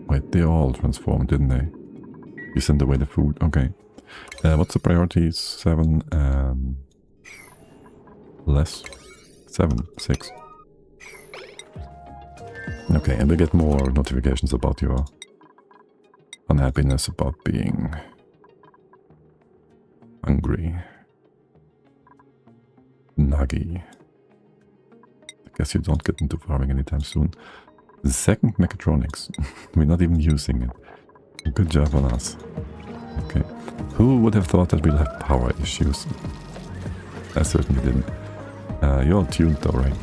Wait, they all transformed, didn't they? You sent away the food, okay. What's the priority? 7 and... less? 7, 6. Okay, and we get more notifications about your unhappiness about being hungry. Nuggy. I guess you don't get into farming anytime soon. The second mechatronics. We're not even using it. Good job on us. Okay. Who would have thought that we'll have power issues? I certainly didn't. You're all tuned though, right?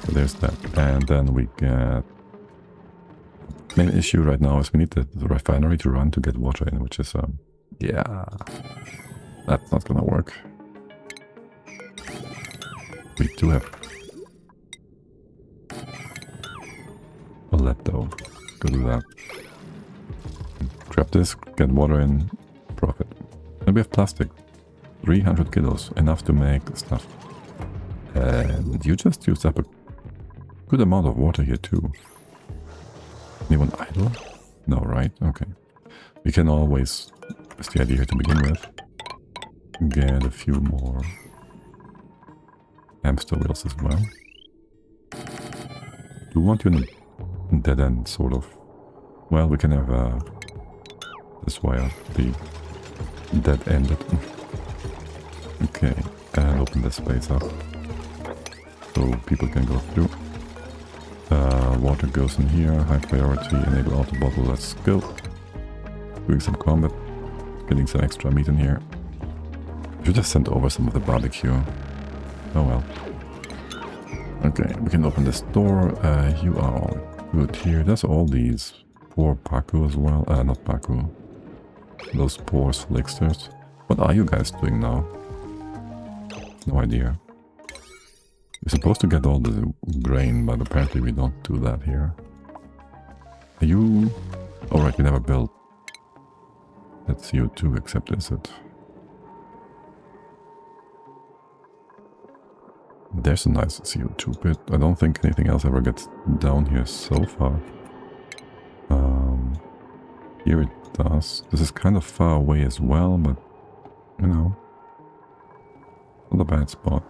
So there's that. And then we get... Main issue right now is we need the refinery to run to get water in, which is, yeah... That's not gonna work. We do have... a lead though. Go do that. Grab this, get water in, profit. And we have plastic. 300 kilos, enough to make stuff. And you just used up a good amount of water here too. Anyone idle? No, right? Okay. We can always, that's the idea here to begin with, get a few more hamster wheels as well. Do want you in a dead end, sort of. Well, we can have this wire be dead-ended. Okay, and open this space up so people can go through. Water goes in here, high priority, enable auto bottle, let's go. Doing some combat, getting some extra meat in here. Should have sent over some of the barbecue. Oh well. Okay, we can open this door. You are all good here. There's all these poor Paku as well. Not Paku. Those poor slicksters. What are you guys doing now? No idea. You're supposed to get all the grain, but apparently we don't do that here. Are you... Alright, we never built that CO2 except is it? There's a nice CO2 pit. I don't think anything else ever gets down here so far. Here it does. This is kind of far away as well, but you know, not a bad spot.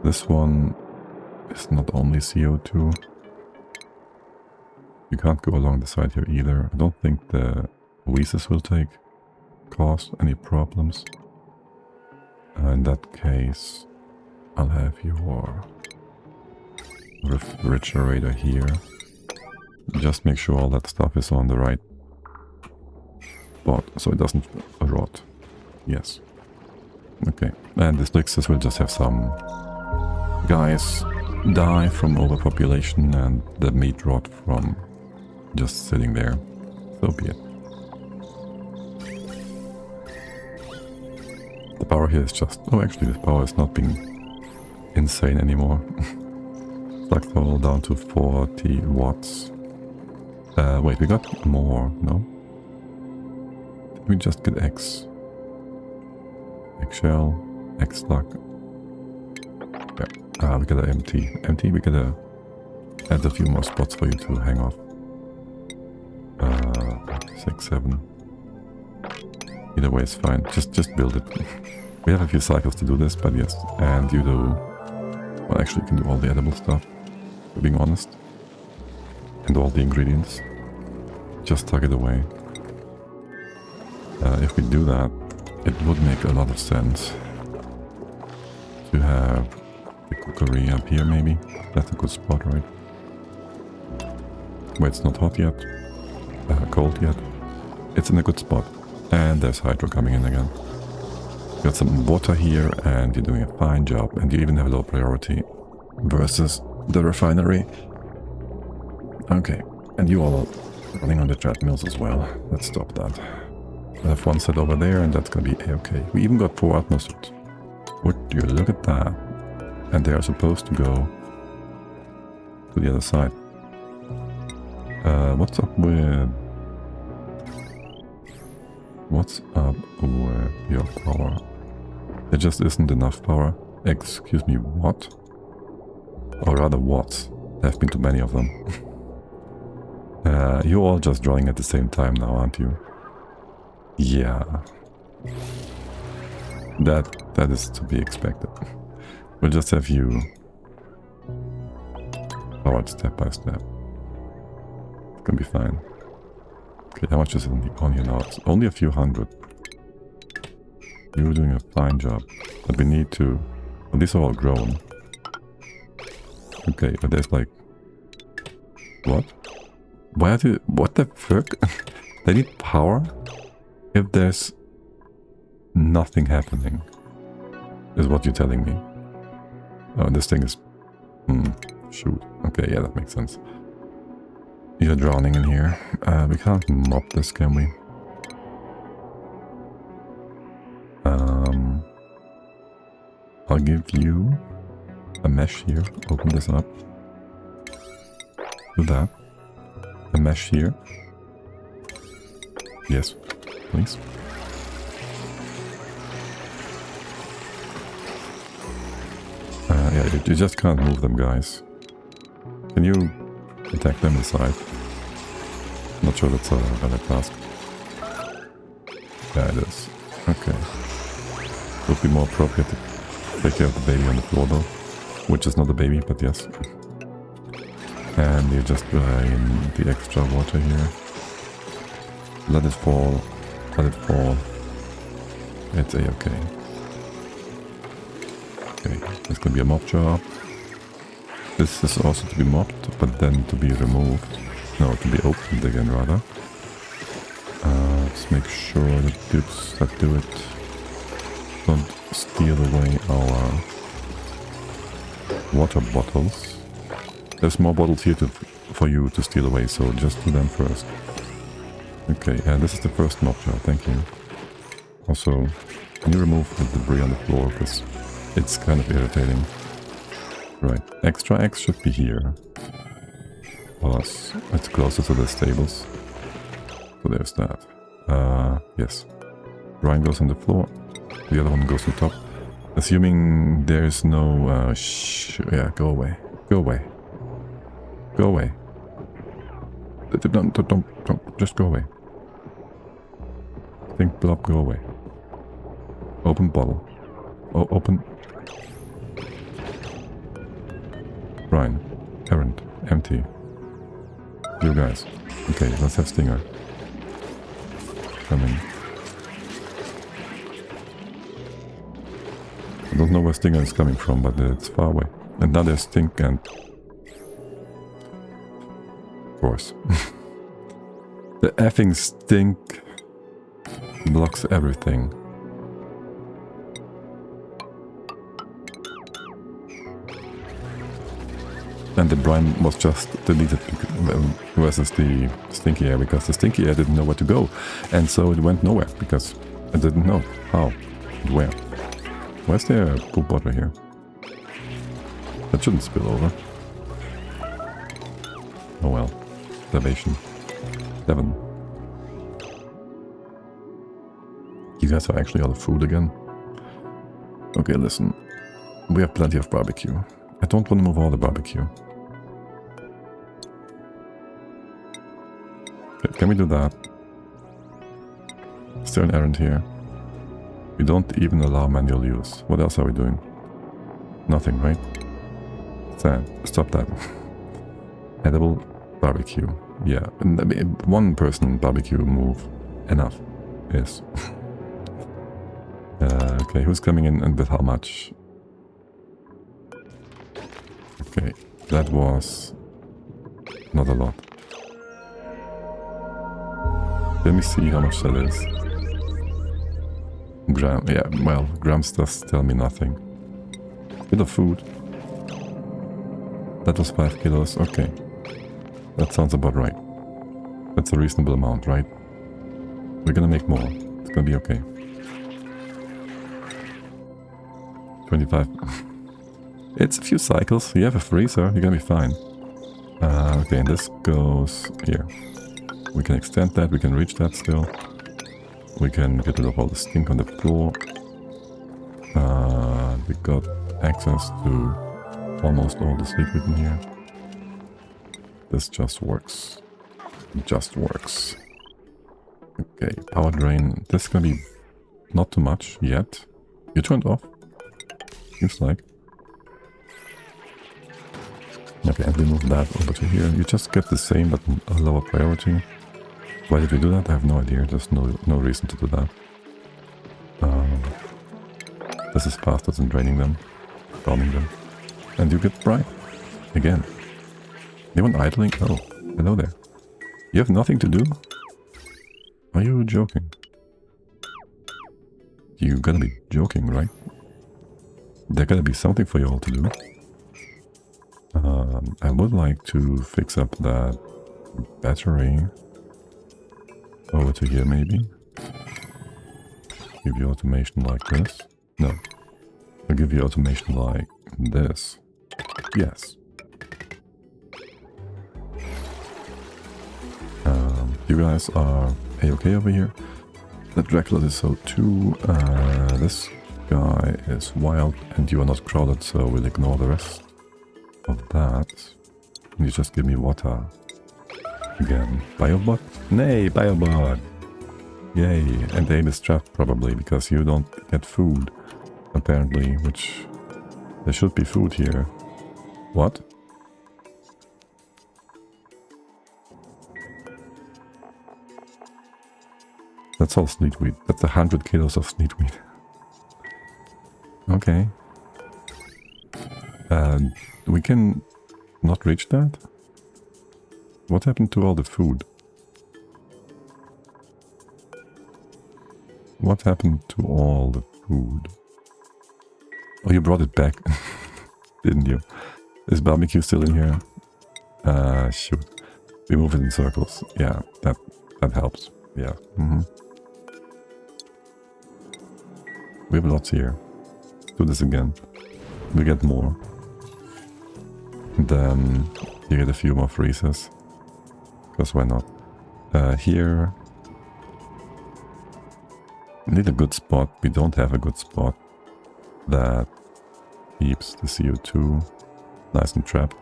This one is not only CO2. You can't go along the side here either. I don't think the Oasis will cause any problems. In that case, I'll have your refrigerator here. Just make sure all that stuff is on the right spot so it doesn't rot. Yes. Okay. And this Lixus will just have some guys die from overpopulation and the meat rot from just sitting there. So be it. The power here is just... Oh, actually, this power is not being insane anymore. It's like all down to 40 watts. Wait, we got more, no? Did we just get X? Eggshell, X-Luck. Yeah, we got a empty. Empty, we gotta add a few more spots for you to hang off. 6, 7. Either way is fine. Just build it. We have a few cycles to do this, but yes. And you do... Well, actually, you can do all the edible stuff, for being honest. And all the ingredients. Just tuck it away. If we do that, it would make a lot of sense You have the cookery up here, maybe. That's a good spot, right? Where it's not hot yet, cold yet. It's in a good spot. And there's Hydra coming in again. You got some water here, and you're doing a fine job. And you even have low priority versus the refinery. Okay, and you all are running on the treadmills as well. Let's stop that. I have one set over there, and that's gonna be a-okay. We even got 4 atmospheres. Would you look at that? And they are supposed to go to the other side. What's up with... What's up with your power? There just isn't enough power. Excuse me, what? Or rather, what? There have been too many of them. You're all just running at the same time now, aren't you? Yeah. That is to be expected. We'll just have you powered step by step. It's gonna be fine. Okay, how much is it on here now? It's only a few hundred. You're doing a fine job. But we need to... Well, these are all grown. Okay, but there's like... What? Why do... What the fuck? They need power? If there's... nothing happening. Is what you're telling me. Oh, this thing is... shoot. Okay, yeah, that makes sense. You're drowning in here. We can't mop this, can we? I'll give you a mesh here. Open this up. Do that. A mesh here. Yes, please. Yeah, you just can't move them, guys. Can you attack them inside? Not sure that's a valid task. Yeah, it is. Okay. Would be more appropriate to take care of the baby on the floor, though. Which is not a baby, but yes. And you just drain the extra water here. Let it fall. Let it fall. It's a-okay. Okay, there's gonna be a mop job. This is also to be mopped, but then to be removed. No, to be opened again, rather. Let's make sure the dudes that do it don't steal away our water bottles. There's more bottles here for you to steal away, so just do them first. Okay, this is the first mop job, thank you. Also, can you remove the debris on the floor, because it's kind of irritating. Right, extra X should be here. Plus, it's closer to the stables. So there's that. Yes. Ryan goes on the floor. The other one goes on top. Assuming there's no... yeah, go away. Go away. Go away. Don't, just go away. Think blob, go away. Open bottle. Oh, open... Ryan. Errand. Empty. You guys. Okay, let's have Stinger. Come in. I don't know where Stinger is coming from, but it's far away. And now there's Stink and... Of course. The effing Stink blocks everything. And the brine was just deleted versus the stinky air, because the stinky air didn't know where to go. And so it went nowhere, because it didn't know how and where. Where's there a poop bottle here? That shouldn't spill over. Oh well. Starvation. 7. You guys are actually out of food again? Okay, listen. We have plenty of barbecue. I don't want to move all the barbecue. Okay, can we do that? Is there an errand here? We don't even allow manual use. What else are we doing? Nothing, right? Sad. Stop that. Edible barbecue. Yeah, one person barbecue move. Enough. Yes. Okay, who's coming in and with how much? Okay, that was not a lot. Let me see how much that is. Gram, yeah, well, grams does tell me nothing. Bit of food. That was 5 kilos, okay. That sounds about right. That's a reasonable amount, right? We're gonna make more. It's gonna be okay. 25. It's a few cycles. You have a freezer, you're gonna be fine. Okay, and this goes here. We can extend that, we can reach that still. We can get rid of all the stink on the floor. We got access to almost all this liquid in here. This just works. It just works. Okay, power drain. This is gonna be not too much yet. You turned off. Seems like. Okay, and we move that over to here. You just get the same but a lower priority. Why did we do that? I have no idea. There's no reason to do that. This is faster than draining them, bombing them. And you get bright. Again. Anyone idling? Oh, hello there. You have nothing to do? Are you joking? You gotta be joking, right? There gotta be something for you all to do. I would like to fix up that battery over to here, maybe. Give you automation like this. No. I'll give you automation like this. Yes. You guys are a-okay over here. The Dracula is so too. This guy is wild and you are not crowded, so we'll ignore the rest of that. You just give me water. Again. Biobot? Nay, Biobot! Yay, and aim is trapped probably because you don't get food, apparently, which there should be food here. What? That's all sneetweed. That's 100 kilos of sneetweed. Okay. We can not reach that? What happened to all the food? What happened to all the food? Oh, you brought it back, didn't you? Is barbecue still in here? Shoot. We move it in circles. Yeah, that helps. Yeah. We have lots here. Do this again. We get more. And then you get a few more freezes. Because why not? Here... we need a good spot. We don't have a good spot that keeps the CO2 nice and trapped.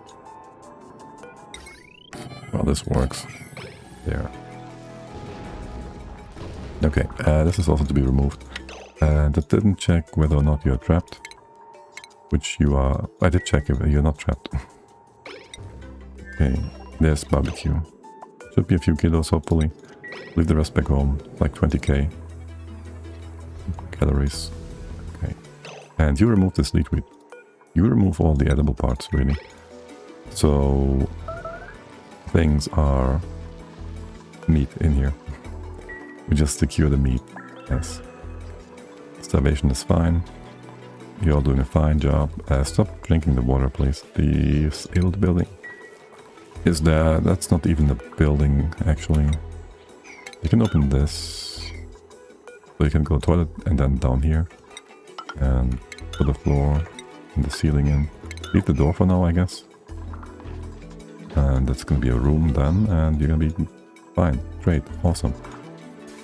Well, this works. There. Okay, this is also to be removed. That didn't check whether or not you're trapped. Which you are... I did check if you're not trapped. Okay, there's barbecue. Should be a few kilos, hopefully. Leave the rest back home, like 20k. Calories. Okay. And you remove the sneetweed. You remove all the edible parts, really. So... things are... meat in here. We just secure the meat. Yes. Starvation is fine. You're all doing a fine job. Stop drinking the water, please. The sealed building. Is there... that's not even a building, actually. You can open this. So you can go toilet and then down here. And put the floor and the ceiling in. Leave the door for now, I guess. And that's gonna be a room then, and you're gonna be fine. Great, awesome.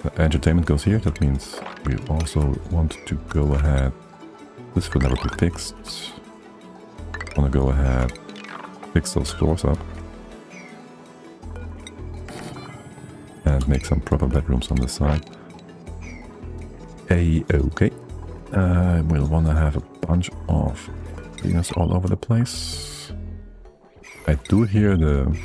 The entertainment goes here, that means we also want to go ahead. This will never be fixed. Wanna go ahead, fix those floors up. And make some proper bedrooms on this side. Okay. We'll wanna have a bunch of cleaners all over the place. I do hear the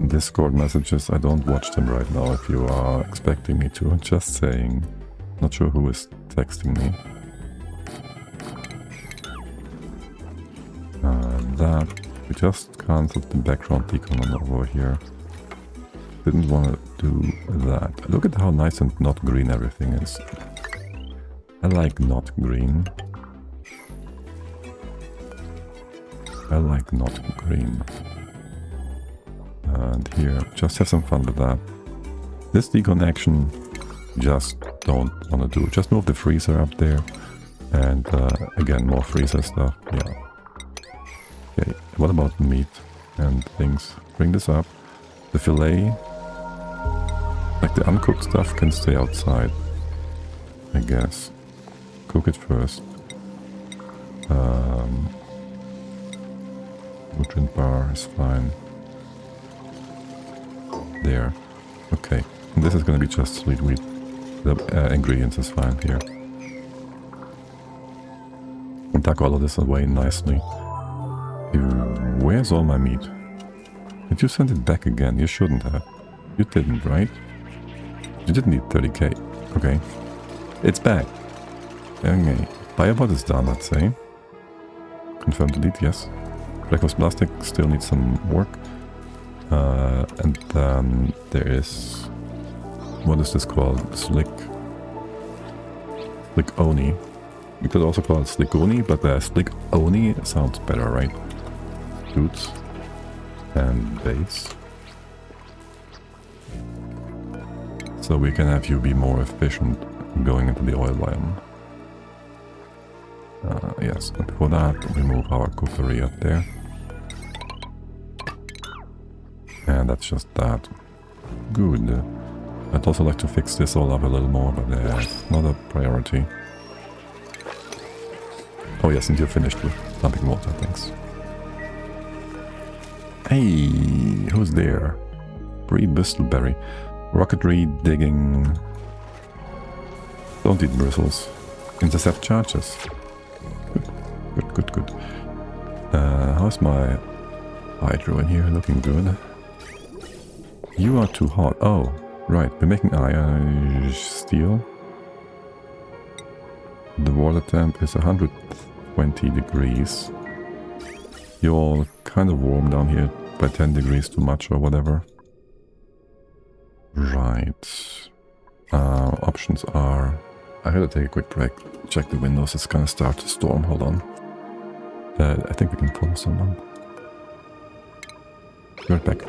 Discord messages. I don't watch them right now if you are expecting me to. Just saying. Not sure who is texting me. that. We just cancelled the background decon on over here. Didn't want to do that. Look at how nice and not green everything is. I like not green. I like not green. And here, just have some fun with that. This decon action, just don't want to do. Just move the freezer up there. And again, more freezer stuff. Yeah. Okay, what about meat and things? Bring this up. The fillet, like the uncooked stuff, can stay outside, I guess. Cook it first. Nutrient bar is fine. There. Okay. And this is going to be just sweet wheat. The ingredients is fine here. And tuck all of this away nicely. Where's all my meat? Did you send it back again? You shouldn't have. You didn't, right? You didn't need 30k. Okay. It's back. Okay. Biobot is done, let's say. Confirm delete, yes. Breakfast plastic still needs some work. And then there is... What is this called? Slick Oni. You could also call it Slick Oni, but Slick Oni sounds better, right? Boots. And base. So we can have you be more efficient going into the oil biome. Yes, and for that we move our cookery up there. And that's just that. Good. I'd also like to fix this all up a little more, but it's not a priority. Oh yes, and you're finished with pumping water, thanks. Hey, who's there? Bree Bristleberry. Rocketry, digging... Don't eat bristles. Intercept charges. Good. How's my Hydra in here? Looking good. You are too hot. Oh, right. We're making iron steel. The water temp is 120 degrees. You're kind of warm down here by 10 degrees too much or whatever. Right. Options are... I gotta take a quick break. Check the windows. It's gonna start to storm. Hold on. I think we can pull someone. Be right back.